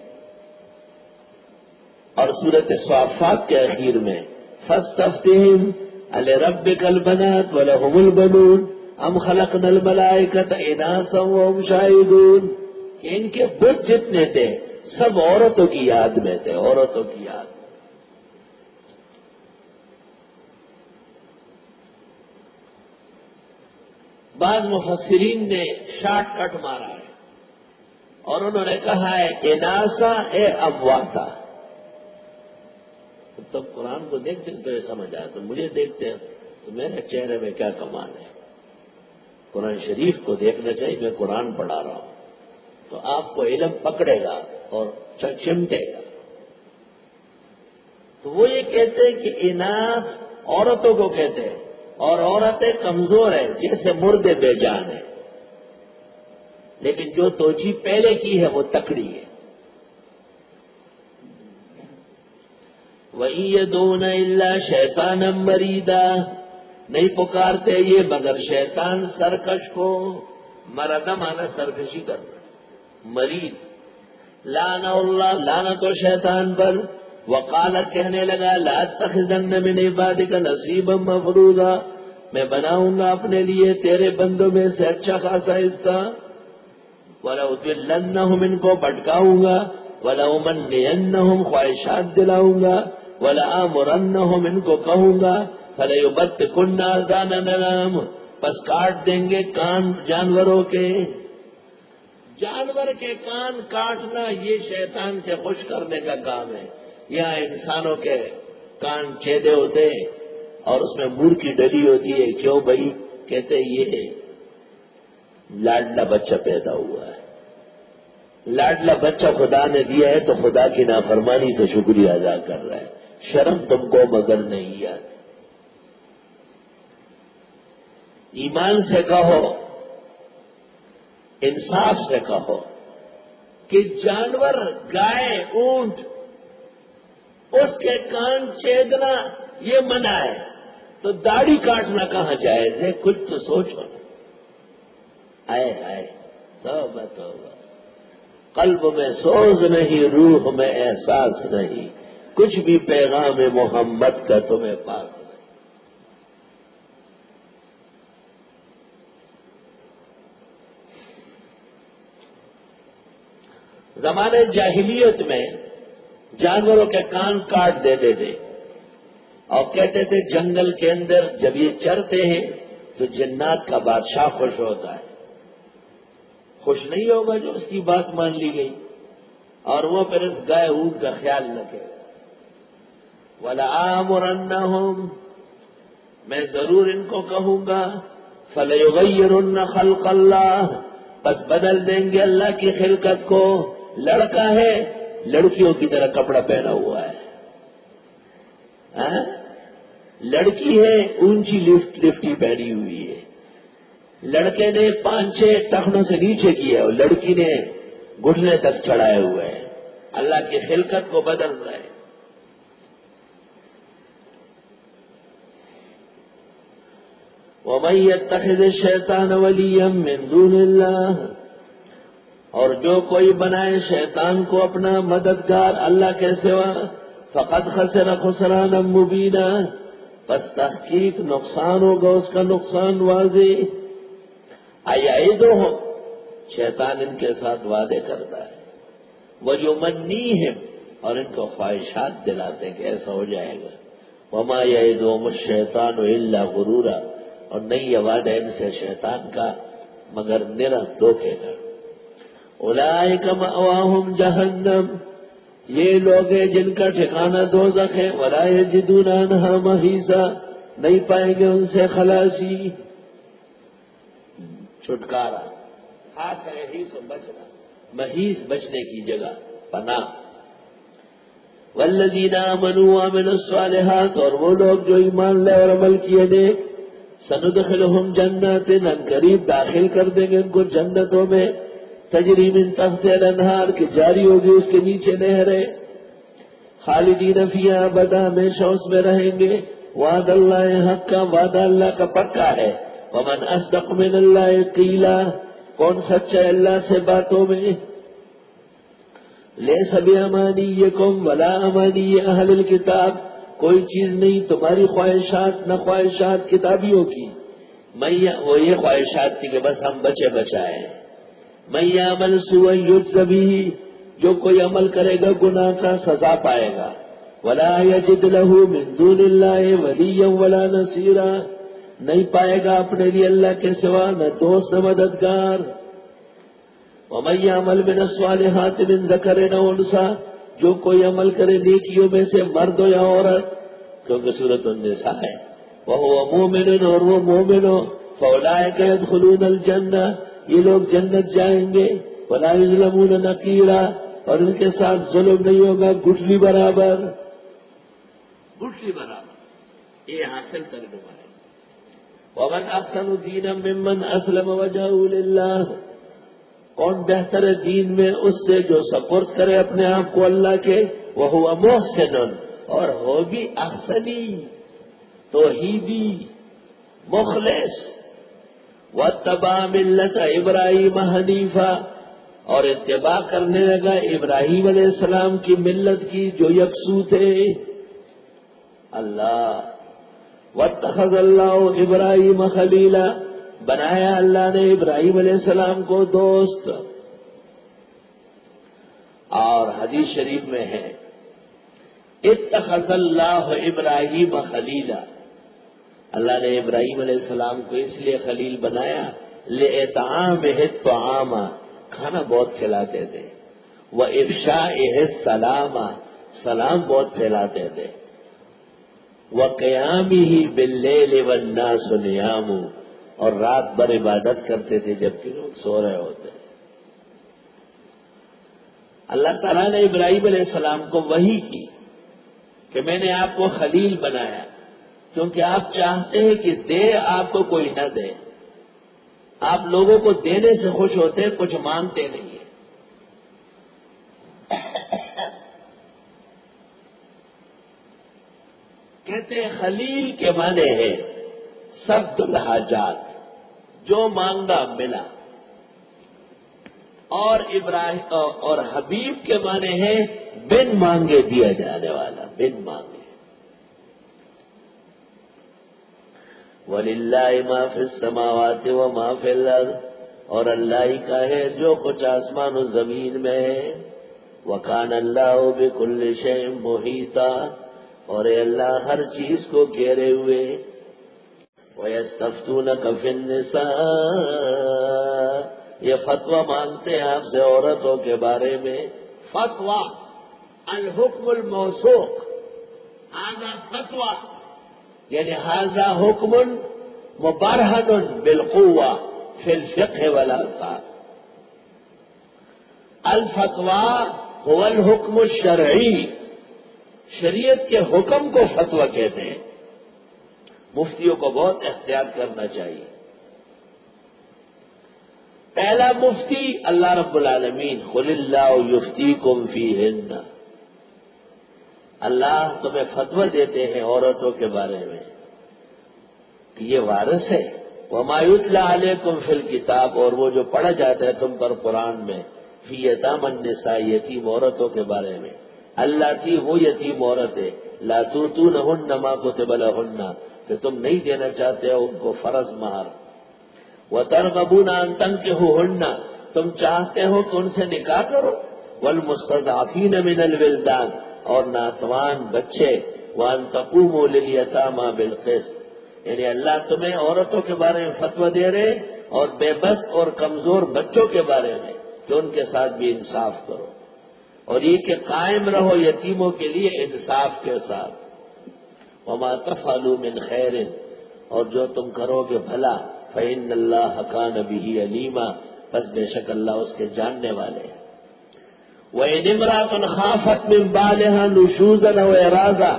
[SPEAKER 1] اور سورۃ صافات کے اخیر میں فاستفتہم الربک البنات ولہم البنون ام خلقنا الملائکۃ اناثا وہم شاہدون، کہ ان کے بت جتنے تھے سب عورتوں کی یاد میں تھے، عورتوں کی یاد. بعض مفسرین نے شارٹ کٹ مارا ہے اور انہوں نے کہا ہے اناسا اے امواتا. تب قرآن کو دیکھتے تو یہ سمجھ آیا، تو مجھے دیکھتے ہیں تو میرے چہرے میں کیا کمال ہے. قرآن شریف کو دیکھنا چاہیے. میں قرآن پڑھا رہا ہوں تو آپ کو علم پکڑے گا اور چمٹے گا. تو وہ یہ کہتے ہیں کہ اناث عورتوں کو کہتے ہیں اور عورتیں کمزور ہیں جیسے مردے بے جان ہیں، لیکن جو توجہ پہلے کی ہے وہ تکڑی ہے. وَإِن يَدْعُونَ إِلَّا شَيْطَانًا مَرِيدًا، نہیں پکارتے یہ مگر شیطان سرکش کو. مردا مانا سرکشی کرنا، مرید. لعنہ اللہ، لعنت و شیطان پر. وقال کہنے لگا لا اتخذن من عبادک نصیبا مفروضا، میں بناؤں گا اپنے لیے تیرے بندوں میں سے اچھا خاصا حصہ. وَلَأُضِلَّنَّهُمْ، ان کو بھٹکاؤں گا. وَلَأُمَنِّيَنَّهُمْ، خواہشات دلاؤں گا. وَلَآمُرَنَّهُمْ، ان کو کہوں گا. فَلَيُبَتِّكُنَّ آذَانَ الْأَنْعَامِ، پس کاٹ دیں گے کان جانوروں کے. جانور کے کان کاٹنا یہ شیطان کے خوش کرنے کا کام ہے. یہاں انسانوں کے کان چھیدے ہوتے اور اس میں مور کی ڈلی ہوتی ہے. کیوں بھائی؟ کہتے یہ لاڈلا بچہ پیدا ہوا ہے. لاڈلا بچہ خدا نے دیا ہے تو خدا کی نافرمانی سے شکریہ ادا کر رہا ہے. شرم تم کو مگر نہیں یاد. ایمان سے کہو، انصاف سے کہو کہ جانور گائے اونٹ اس کے کان چھیدنا یہ منع ہے، تو داڑھی کاٹنا کہاں جائز ہے؟ کچھ تو سوچو. آئے آئے توبہ توبہ. قلب میں سوز نہیں، روح میں احساس نہیں، کچھ بھی پیغام محمد کا تمہیں پاس نہیں. زمانے جاہلیت میں جانوروں کے کان کاٹ دیتے تھے اور کہتے تھے جنگل کے اندر جب یہ چرتے ہیں تو جنات کا بادشاہ خوش ہوتا ہے. خوش نہیں ہوگا جو اس کی بات مان لی گئی اور وہ پھر اس گائے اونٹ کا خیال رکھے. وَلَآمُرَنَّهُمْ، میں ضرور ان کو کہوں گا. فَلَيُغَيِّرُنَّ خَلْقَ اللَّهِ، بس بدل دیں گے اللہ کی خلقت کو. لڑکا ہے لڑکیوں کی طرح کپڑا پہنا ہوا ہے، لڑکی ہے اونچی لفٹی پہنی ہوئی ہے. لڑکے نے 5-6 ٹخنوں سے نیچے کیا اور لڑکی نے گھٹنے تک چڑھائے ہوئے ہیں. اللہ کی خلقت کو بدل رہے ہیں. وَمَن يَتَّخِذِ الشَّيْطَانَ وَلِيًّا مِّن دُونِ اللَّهِ، اور جو کوئی بنائے شیطان کو اپنا مددگار اللہ کے سوا، فقد خسر خسرانا مبینا، پس تحقیق نقصان ہوگا اس کا نقصان واضح. ایعدہم، شیطان ان کے ساتھ وعدے کرتا ہے، ویمنیہم، اور ان کو خواہشات دلاتے ہیں کہ ایسا ہو جائے گا، وما یعدہم الشیطان الا غرورا، اور نہیں یہ وعدہ ان سے شیطان کا مگر نرا دھوکے کا۔ اولئک مأواہم جہنم، یہ لوگ ہیں جن کا ٹھکانہ دوزخ ہے، ولا یجدون عنہا محیصا، نہیں پائیں گے ان سے خلاصی، چھٹکارا۔ خاص محیص و بچنا، محیص بچنے کی جگہ، پناہ۔ والذین آمنوا وعملوا الصالحات، اور وہ لوگ جو ایمان لے اور عمل کیے نیک، سندخلہم جنات، ہم قریب داخل کر دیں گے ان کو جنتوں میں، تجری من تحتہا الانہار، کہ جاری ہوگی اس کے نیچے نہریں، خالدین فیہا ابدا، ہمیشہ اس میں رہیں گے، وعد اللہ حقا، وعدہ اللہ کا پکا ہے، ومن اصدق من اللہ قیلا، کون سچا ہے اللہ سے باتوں میں، لیس بامانیکم ولا امانی اہل الکتاب، کوئی چیز نہیں تمہاری خواہشات نہ خواہشات کتابیوں کی، وہ یہ خواہشات تھی کہ بس ہم بچے بچائے، من یعمل سوءا یجز بہ، جو کوئی عمل کرے گا گناہ کا سزا پائے گا، ولا یجد لہ من دون اللہ ولیا ولا نصیرا، نہیں پائے گا اپنے لیے اللہ کے سوا نہ دوست نہ مددگار، ومن یعمل من الصالحات من ذکر او انثی، جو کوئی عمل کرے نیکیوں میں سے مرد ہو یا عورت، کیونکہ سورۃ النساء ہے، وہو مومن، اور وہ مومن ہو، فاولئک یدخلون الجنہ، یہ لوگ جنت جائیں گے، ولا یظلمون نقیرا، اور ان کے ساتھ ظلم نہیں ہوگا گٹھلی برابر، گٹھلی برابر، یہ حاصل ترجمہ ہے۔ ومن احسن دینا ممن اسلم وجهه للہ، کون بہتر ہے دین میں اس سے جو سپرد کرے اپنے آپ کو اللہ کے، وہو محسن، اور ہو بھی احسنی، توحیدی، مخلص، واتبع ملت ابراہیم حنیفا، اور اتباع کرنے لگا ابراہیم علیہ السلام کی ملت کی جو یکسو تھے، اللہ، واتخذ اللہ ابراہیم خلیلا، بنایا اللہ نے ابراہیم علیہ السلام کو دوست، اور حدیث شریف میں ہے اتخذ اللہ ابراہیم خلیلا، اللہ نے ابراہیم علیہ السلام کو اس لیے خلیل بنایا، لِإِطْعَامِهِ الطَّعَامَ، کھانا بہت کھلاتے تھے، وَإِفْشَائِهِ السَّلَامَ، سلام بہت پھیلاتے تھے، وَقِيَامِهِ بِاللَّيْلِ وَالنَّاسُ نِيَامٌ، اور رات بھر عبادت کرتے تھے جبکہ لوگ سو رہے ہوتے۔ اللہ تعالیٰ نے ابراہیم علیہ السلام کو وحی کی کہ میں نے آپ کو خلیل بنایا، کیونکہ آپ چاہتے ہیں کہ دے آپ کو کوئی نہ دے، آپ لوگوں کو دینے سے خوش ہوتے ہیں، کچھ مانگتے نہیں ہیں۔ کہتے ہیں خلیل کے معنی ہے سد الحاجات، جو مانگا ملا، اور ابراہیم اور حبیب کے معنی ہے بن مانگے دیا جانے والا، بن مانگے۔ وَلِلَّهِ مَا فِي السَّمَاوَاتِ وَمَا فِي الْأَرْضِ، اور اللہ ہی کا ہے جو کچھ آسمان و زمین میں ہے، وَكَانَ اللَّهُ بِكُلِّ شَيْءٍ مُحِيطًا، اور اے اللہ ہر چیز کو گھیرے ہوئے۔ وَيَسْتَفْتُونَكَ فِي النِّسَاءِ، یہ فتویٰ مانگتے ہیں آپ سے عورتوں کے بارے میں، فتویٰ، الحکم الموثوق، هذا فتویٰ، یعنی هذا حکم مبرہن بالقوہ فی الفقہ والآثار۔ الفتویٰ هو الحکم الشرعی، شریعت کے حکم کو فتویٰ کہتے ہیں۔ مفتیوں کو بہت احتیاط کرنا چاہیے۔ پہلا مفتی اللہ رب العالمین، قل اللہ یفتیکم فیہن، اللہ تمہیں فتویٰ دیتے ہیں عورتوں کے بارے میں کہ یہ وارث ہے، وما یتلی علیکم فی الکتاب، اور وہ جو پڑھا جاتا ہے تم پر قرآن میں، فی یتامی النساء، یتیم عورتوں کے بارے میں، اللہ تھی وہ یتیم عورت ہے، لا تؤتونہن ما کتب لہن، کہ تم نہیں دینا چاہتے ہو ان کو فرض مہر، وَتَرْغَبُونَ أَن تَنكِحُوهُنَّ، تم چاہتے ہو کہ ان سے نکاح کرو، وَالْمُسْتَضْعَفِينَ مِنَ الْوِلْدَانِ، اور ناتوان بچے، وَأَن تَقُومُوا لِلْيَتَامَى بِالْقِسْطِ، یعنی اللہ تمہیں عورتوں کے بارے میں فتویٰ دے رہے اور بے بس اور کمزور بچوں کے بارے میں کہ ان کے ساتھ بھی انصاف کرو، اور یہ کہ قائم رہو یتیموں کے لیے انصاف کے ساتھ۔ وَمَا تَفْعَلُوا مِنْ خَيْرٍ، اور جو تم کرو گے بھلا، فَإِنَّ اللَّهَ كَانَ بِهِ عَلِيمًا، بس بے شک اللہ اس کے جاننے والے ہیں۔ وَإِنِ امْرَأَةٌ خَافَتْ مِنْ بَعْلِهَا نُشُوزًا أَوْ إِعْرَاضًا،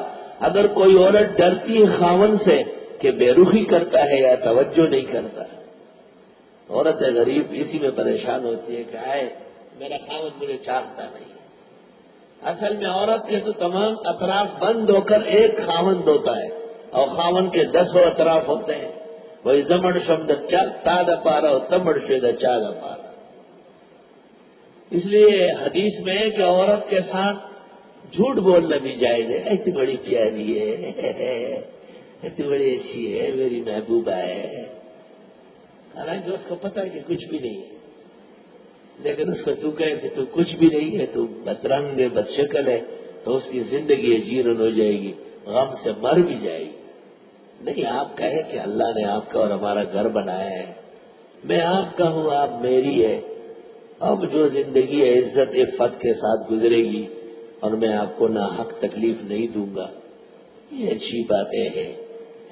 [SPEAKER 1] اگر کوئی عورت ڈرتی ہے خاوند سے کہ بے رخی کرتا ہے یا توجہ نہیں کرتا، عورت غریب اسی میں پریشان ہوتی ہے کہ آئے میرا خاوند مجھے چاہتا نہیں۔ اصل میں عورت کے تو تمام اطراف بند ہو کر ایک خاوند ہوتا ہے، اور خاوند کے 10 اطراف ہوتے ہیں۔ وہی زمن شمد تاد پارا اور تمڑ شد چاد پارا۔ اس لیے حدیث میں ہے کہ عورت کے ساتھ جھوٹ بولنا بھی جائز ہے، ایسی بڑی پیاری ہے، ایسی بڑی اچھی ہے، میری محبوبہ ہے، حالانکہ اس کو پتا ہے کہ کچھ بھی نہیں ہے، لیکن اس کو تو کہے کہ تو کچھ بھی نہیں ہے، تو بدرنگ ہے، بدشکل ہے، تو اس کی زندگی جیرن ہو جائے گی، غم سے مر بھی جائے گی۔ نہیں، آپ کہیں کہ اللہ نے آپ کا اور ہمارا گھر بنایا ہے، میں آپ کا ہوں، آپ میری ہے، اب جو زندگی ہے عزت عفت کے ساتھ گزرے گی اور میں آپ کو ناحق تکلیف نہیں دوں گا، یہ اچھی باتیں ہیں۔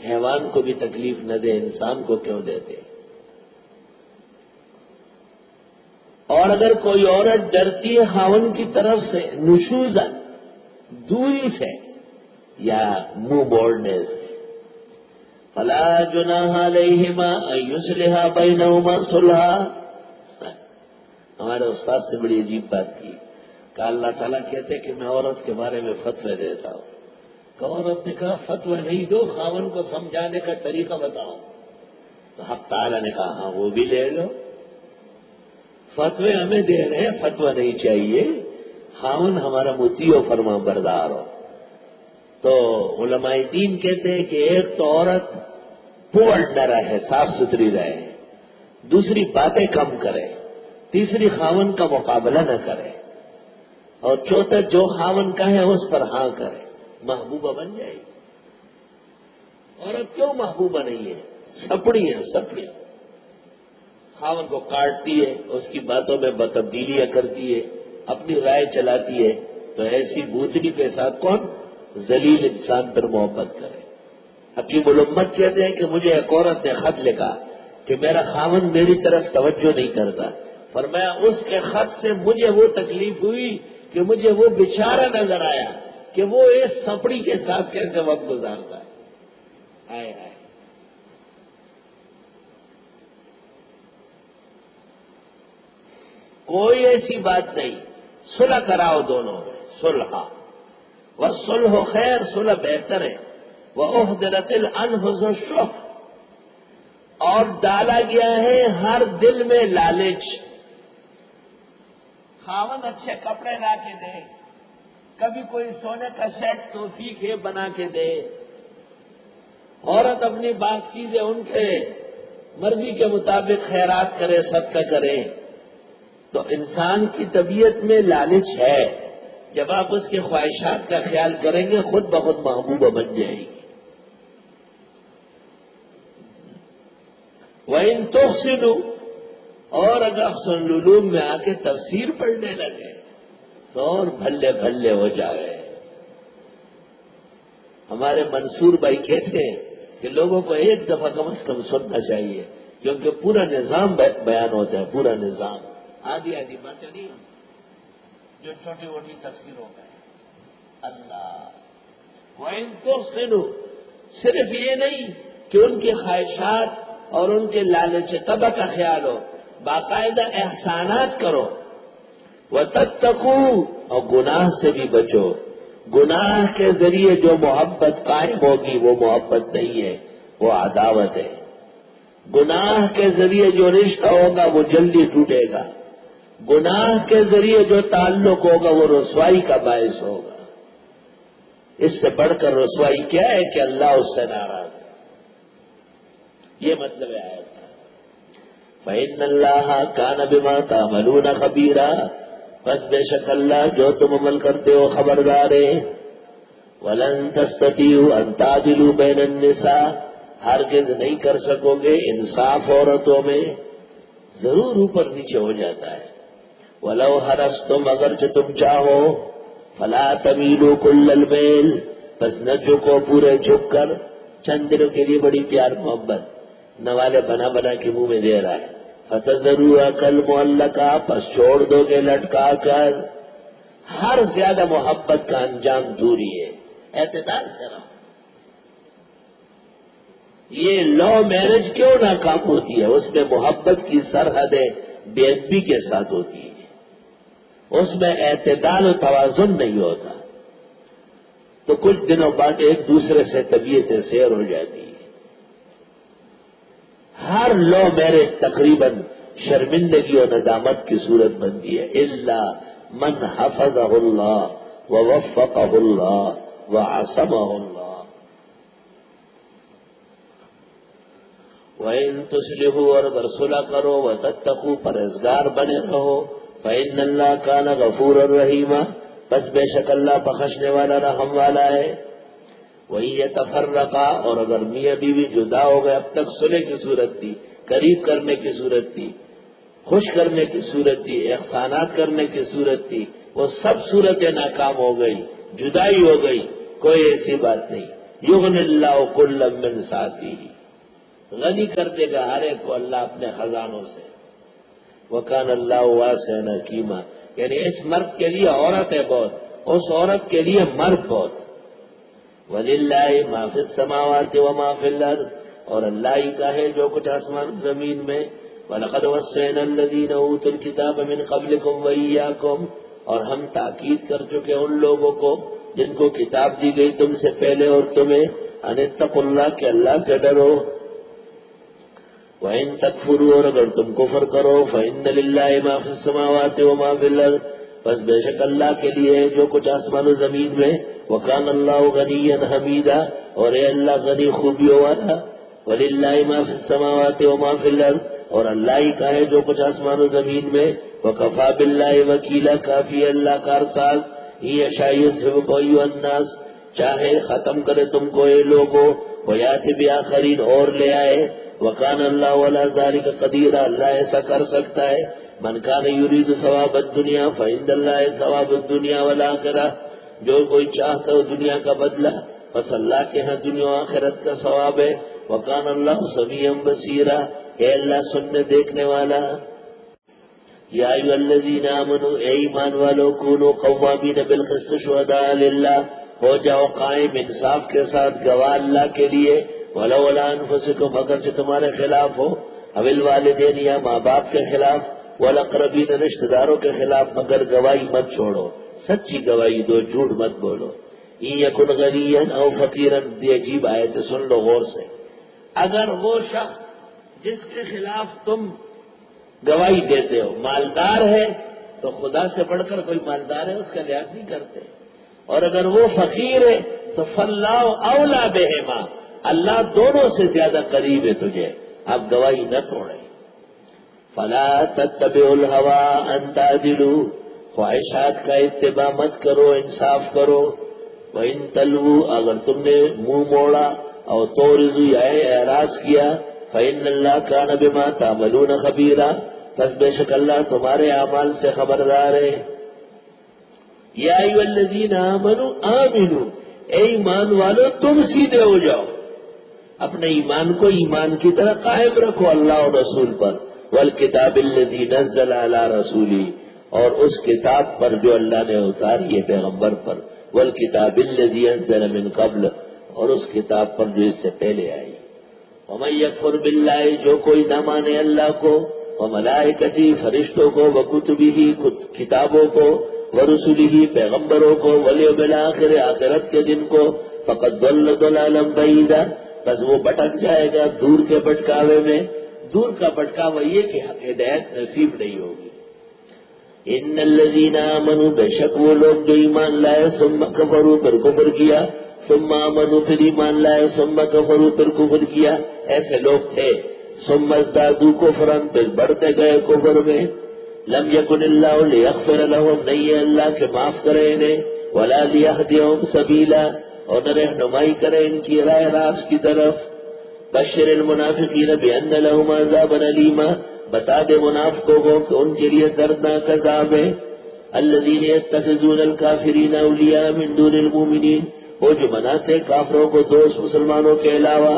[SPEAKER 1] حیوان کو بھی تکلیف نہ دے، انسان کو کیوں دیتے؟ اور اگر کوئی عورت ڈرتی ہے خاوند کی طرف سے نشوزن، دوری سے یا منہ موڑنے سے، فلا جناح علیہما ان یصلحا بینہما صلحا۔ ہمارے استاد سے بڑی عجیب بات کی کہ اللہ تعالیٰ کہتے کہ میں عورت کے بارے میں فتوی دیتا ہوں، کہ عورت نے کہا فتوی نہیں دو، خاوند کو سمجھانے کا طریقہ بتاؤ، تو حق تعالیٰ نے کہا ہاں وہ بھی لے لو، فتوی ہمیں دے رہے ہیں، فتوی نہیں چاہیے، خاوند ہمارا مطیع و فرما بردار ہو۔ تو علماء دین کہتے ہیں کہ ایک تو عورت پورڈ نہ رہے، صاف ستھری رہے، دوسری باتیں کم کرے، تیسری خاوند کا مقابلہ نہ کرے، اور چوتھا جو خاوند کہے اس پر ہاں کرے، محبوبہ بن جائے گی۔ عورت کیوں محبوبہ نہیں ہے؟ سپڑی ہے، سپڑی، خاوند کو کاٹتی ہے، اس کی باتوں میں تبدیلیاں کرتی ہے، اپنی رائے چلاتی ہے، تو ایسی بوتڑی کے ساتھ کون ذلیل انسان پر محبت کرے؟ حکیم الامت کہتے ہیں کہ مجھے ایک عورت نے خط لکھا کہ میرا خاوند میری طرف توجہ نہیں کرتا، فرمایا اس کے خط سے مجھے وہ تکلیف ہوئی کہ مجھے وہ بیچارہ نظر آیا کہ وہ اس سپڑی کے ساتھ کیسے وقت گزارتا ہے۔ آئے آئے، کوئی ایسی بات نہیں، صلح کراؤ دونوں میں، صلح، والصلح خیر، صلح بہتر ہے، وَأُحْضِرَتِ الْأَنفُسُ الشُّحَّ، اور ڈالا گیا ہے ہر دل میں لالچ۔ خاوند اچھے کپڑے لا کے دے، کبھی کوئی سونے کا سیٹ توفیق ہے بنا کے دے، عورت اپنی بات چیزیں ان کے مرضی کے مطابق خیرات کرے، صدقہ کرے، تو انسان کی طبیعت میں لالچ ہے، جب آپ اس کی خواہشات کا خیال کریں گے خود بخود محبوبہ بن جائے گی۔ وَإِن تُحْسِنُوا، اور اگر احسن العلوم میں آ کے تفسیر پڑھنے لگے تو اور بھلے بھلے ہو جائے۔ ہمارے منصور بھائی کہتے ہیں کہ لوگوں کو ایک دفعہ کم از کم سننا چاہیے، کیونکہ پورا نظام بیان ہوتا ہے، پورا نظام، آدھی آدھی باتیں نہیں جو چھوٹی موٹی تفسیروں میں۔ اللہ، وَإِن تُحْسِنُوا، صرف یہ نہیں کہ ان کی خواہشات اور ان کے لالچ طبع کا خیال ہو، باقاعدہ احسانات کرو، وَتَتَّقُوا، اور گناہ سے بھی بچو۔ گناہ کے ذریعے جو محبت قائم ہوگی وہ محبت نہیں ہے، وہ عداوت ہے۔ گناہ کے ذریعے جو رشتہ ہوگا وہ جلدی ٹوٹے گا، گناہ کے ذریعے جو تعلق ہوگا وہ رسوائی کا باعث ہوگا۔ اس سے بڑھ کر رسوائی کیا ہے کہ اللہ اس سے ناراض ہے، یہ مطلب ہے آیت کا۔ فإن اللہ کان بما تعملون خبیرا، بس بے شک اللہ جو تم عمل کرتے ہو خبردار ہے۔ ولن تستطيعوا ان تعدلوا بین النساء، ہرگز نہیں کر سکو گے انصاف عورتوں میں، ضرور اوپر نیچے ہو جاتا ہے۔ ولو حرصتم، اگرچہ تم چاہو، فلا تمیلوا کل المیل، بس نہ جھکو پورے جھک کر۔ چند دنوں کے لیے بڑی پیار محبت نوالے بنا بنا کے منہ میں دے رہا ہے، فتذروها کالمعلقہ، پس چھوڑ دو گے لٹکا کر۔ ہر زیادہ محبت کا انجام دوری ہے، اعتدال سے رہو۔ یہ لو میرج کیوں ناکام ہوتی ہے؟ اس میں محبت کی سرحدیں بے ادبی کے ساتھ ہوتی ہے، اس میں اعتدال و توازن نہیں ہوتا، تو کچھ دنوں بعد ایک دوسرے سے طبیعتیں سیر ہو جاتی ہے۔ ہر لو میرج تقریباً شرمندگی اور ندامت کی صورت بنتی ہے، الا من حفظہ اللہ ووفقہ اللہ وعصمہ اللہ۔ وَإِن تُصْلِحُوا، اور اگر صلح کرو، وَتَتَّقُوا، پرہیزگار بنے رہو، فَإِنَّ اللَّهَ كَانَ غَفُورًا رَحِيمًا، بس بے شک اللہ بخشنے والا رحم والا ہے۔ وَإِن يَتَفَرَّقَا، اور اگر میاں بیوی جدا ہو گئے، اب تک صلح کی صورت تھی، قریب کرنے کی صورت تھی، خوش کرنے کی صورت تھی، احسانات کرنے کی صورت تھی، وہ سب صورتیں ناکام ہو گئی، جدائی ہو گئی، کوئی ایسی بات نہیں۔ یغنی اللہ کلا من سعتہ، غنی کر دے گا ہر ایک کو اللہ اپنے خزانوں سے۔ وکان اللہ واسعا حکیما، یعنی اس مرد کے لیے عورت ہے بہت، اس عورت کے لیے مرد بہت۔ وللہ ما فی السماوات وما فی الارض، اور اللہ ہی کا ہے جو کچھ آسمان زمین میں۔ وَلَقَدْ وَصَّيْنَا الَّذِينَ أُوتُوا الْكِتَابَ مِنْ قَبْلِكُمْ وَإِيَّاكُمْ، اور ہم تاکید کر چکے ان لوگوں کو جن کو کتاب دی گئی تم سے پہلے اور تمہیں، ان اتقوا اللہ، کہ اللہ سے ڈرو۔ وَإِن تَكْفُرُوا، اور اگر تم کفر کرو، فَإِنَّ لِلَّهِ مَا فِي السَّمَاوَاتِ وَمَا فِي الْأَرْضِ، بس بے شک اللہ کے لیے ہے جو کچھ آسمان و زمین میں۔ وَكَانَ اللَّهُ غَنِيًّا حَمِيدًا، اور اے اللہ غنی خوبیوں والا۔ وَلِلَّهِ مَا فِي السَّمَاوَاتِ وَمَا فِي الْأَرْضِ، اور اللہ ہی کا ہے جو کچھ آسمان و زمین میں۔ وَكَفَى بِاللَّهِ وَكِيلًا، کافی اللہ کارساز۔ إِن يَشَأْ يُذْهِبْكُمْ أَيُّهَا النَّاسُ، چاہے ختم کرے تم کو اے لوگوں، وَيَأْتِ بِآخَرِينَ، اور لے آئے۔ وَكَانَ اللَّهُ عَلَى ذَلِكَ قَدِيرًا، اللہ ایسا کر سکتا ہے۔ مَنْ كَانَ يُرِيدُ ثَوَابَ الدُّنْيَا فَعِندَ اللَّهِ ثَوَابُ الدُّنْيَا وَالْآخِرَةِ، جو کوئی چاہتا ہو دنیا کا بدلہ، بس اللہ کے ہاں دنیا و آخرت کا ثواب ہے۔ وَكَانَ اللَّهُ سَمِيعًا بَصِيرًا، اے اللہ سننے دیکھنے والا۔ یا ایھا الذین آمنوا، اے ایمان والو، کونوا قوامین بالقسط شہداء للہ، ہو جاؤ قائم انصاف کے ساتھ گواہ اللہ کے لیے۔ ولو علی انفسکم، اگرچہ تمہارے خلاف ہو، او الوالدین، یا ماں باپ کے خلاف، والاقربین، رشتہ داروں کے خلاف، مگر گواہی مت چھوڑو، سچی گواہی دو، جھوٹ مت بولو۔ ان یکن غنیا او فقیرا، یہ عجیب آیت سن لو غور سے۔ اگر وہ شخص جس کے خلاف تم گواہی دیتے ہو مالدار ہے، تو خدا سے بڑھ کر کوئی مالدار ہے اس کا لحاظ نہیں کرتے، اور اگر وہ فقیر ہے تو فاللہ اولا بہما، اللہ دونوں سے زیادہ قریب ہے تجھے، اب گواہی نہ توڑے۔ فلا تتبعوا الہوی ان تعدلوا، خواہشات کا اتباع مت کرو، انصاف کرو۔ وَإِن تَلْوُوا، اگر تم نے منہ موڑا، اور تورزو، یا اعراض کیا، فَإِنَّ اللَّهَ كَانَ بِمَا تَعْمَلُونَ خَبِيرًا، بس بے شک اللہ تمہارے اعمال سے خبردار ہے۔ یا ایھا الذین آمنوا آمنوا، اے ایمان والو تم سیدھے ہو جاؤ، اپنے ایمان کو ایمان کی طرح قائم رکھو اللہ اور رسول پر۔ والکتاب الذی نزل علی رسولہ، اور اس کتاب پر جو اللہ نے اتاری ہے پیغمبر پر۔ والکتاب الذی انزل من قبل، اور اس کتاب پر جو اس سے پہلے آئی۔ ومن یکفر باللہ، جو کوئی نہ مانے اللہ کو، وملائکتہ، فرشتوں کو، وکتبہ، کتابوں کو، ورسلہ، پیغمبروں کو، والیوم الآخر، آخرت کے دن کو، فقد ضل ضلالا بعیدا، بس وہ بھٹک جائے گا دور کے بھٹکاوے میں۔ دور کا بھٹکاوا یہ کہ ہدایت نصیب نہیں ہوگی۔ ان الذین آمنوا، بے شک وہ لوگ جو ایمان لائے، ثم کفروا، پھر کفر کیا، ثم آمنوا، پھر ایمان لائے، ثم کفروا، پھر کفر کیا، ایسے لوگ تھے ثم ازدادوا کفرا، پھر بڑھتے گئے کفر میں. لم یکن اللہ لیغفر لهم، نہیں ہے اللہ کہ معاف کرے انہیں، ولا لیہدیہم سبیلا، اور نہ رہنمائی کرے ان کی راہ راست کی طرف. بشر المنافقین بان لهم عذابا الیما، بتا دے منافقوں کو کہ ان کے لیے دردناک عذاب ہے. الذین یتخذون الکافرین اولیاء من دون المؤمنین، وہ جو بناتے کافروں کو دوست مسلمانوں کے علاوہ.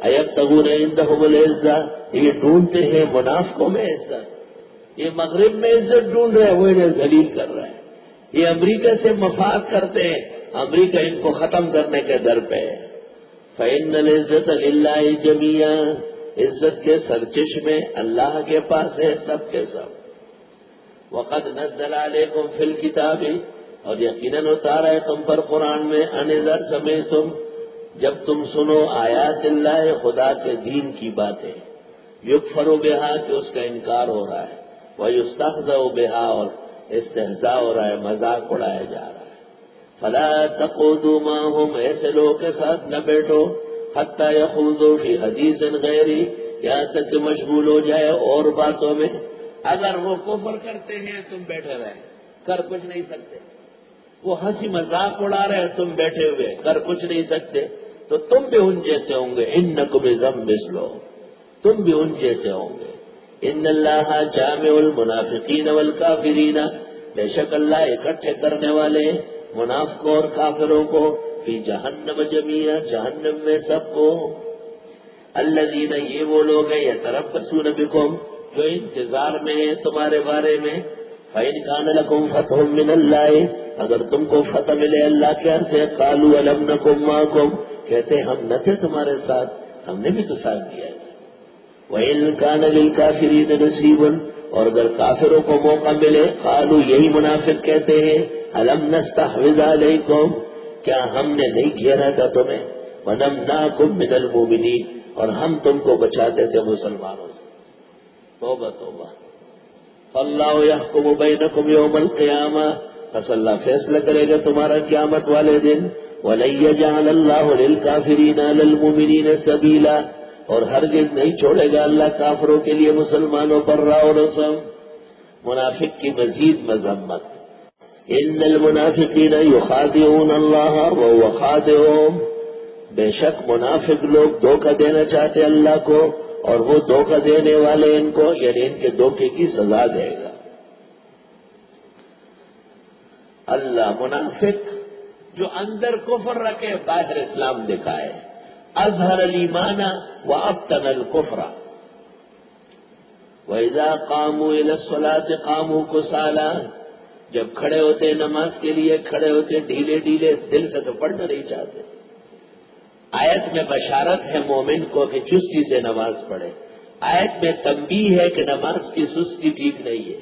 [SPEAKER 1] ایبتغون عندهم العزہ، یہ ڈھونڈتے ہیں منافقوں میں عزت. یہ مغرب میں عزت ڈھونڈ رہے ہیں، وہ انہیں ذلیل کر رہا ہے. یہ امریکہ سے مفاد کرتے ہیں، امریکہ ان کو ختم کرنے کے در پہ ہے. فإن العزت للہ جمیعا، عزت کے سرچشمے اللہ کے پاس ہے سب کے سب. وقد نزل علیکم فی الکتاب، اور یقیناً اتارا ہے تم پر قرآن میں، ان اذا سمعتم، جب تم سنو آیات اللہ، خدا کے دین کی باتیں، یکفر بہا، کہ اس کا انکار ہو رہا ہے، ویستہزأ بہا، اور استہزاء ہو رہا ہے، مذاق اڑایا جا رہا ہے. فلا تقعدوا معهم، ایسے لوگوں کے ساتھ نہ بیٹھو، حتی یخوضوا فی حدیث غیری، یہاں تک کہ مشغول ہو جائے اور باتوں میں. اگر وہ کفر کرتے ہیں تم بیٹھے رہے، کر کچھ نہیں سکتے. وہ ہنسی مذاق اڑا رہے ہیں، تم بیٹھے ہوئے کر کچھ نہیں سکتے، تو تم بھی ان جیسے ہوں گے. انکم اذا مثلہم، تم بھی ان جیسے ہوں گے. ان اللہ جامع المنافقین والکافرین، بے شک اللہ اکٹھے کرنے والے منافقوں اور کافروں کو، فی جہنم جمیعا، جہنم میں سب کو. الذین، یہ وہ لوگ ہیں، یتربصون بکم، جو انتظار میں ہیں تمہارے بارے میں. فإن کان لکم فتح من اللہ، اگر تم کو فتح ملے اللہ کے ہاں سے، قالوا الم نکم معکم، کہتے ہم نہ تھے تمہارے ساتھ، ہم نے بھی تو ساتھ دیا ہے. وإن کان للکافرین نصیب، اور اگر کافروں کو موقع ملے، قالوا، یہی منافق کہتے ہیں، الم نستحوذ علیکم، کیا ہم نے نہیں گھیرا تھا تمہیں، ونمنعکم من المؤمنین، اور ہم تم کو بچاتے تھے مسلمانوں سے. توبہ توبہ. فاللہ یحکم بینکم یوم القیامہ، پس اللہ فیصلہ کرے گا تمہارا قیامت والے دن. ولن یجعل اللہ للکافرین علی المؤمنین سبیلا، اور ہرگز نہیں چھوڑے گا اللہ کافروں کے لیے مسلمانوں پر راہ و رسم. منافق کی مزید مذمت. ان المنافقین یخادعون اللہ وهو خادعهم، بے شک منافق لوگ دھوکہ دینا چاہتے اللہ کو، اور وہ دھوکہ دینے والے ان کو، یعنی ان کے دھوکے کی سزا دے گا. اللہ منافق جو اندر کفر رکھے باہر اسلام دکھائے، اظہر الایمان وابطن الکفر. وَإِذَا قَامُوا إِلَى الصَّلَاةِ قَامُوا كُسَالَىٰ، جب کھڑے ہوتے نماز کے لیے کھڑے ہوتے ڈھیلے ڈھیلے، دل سے تو پڑھنا نہیں چاہتے. آیت میں بشارت ہے مومن کو کہ چستی سے نماز پڑھے، آیت میں تنبیہ ہے کہ نماز کی سستی ٹھیک نہیں ہے.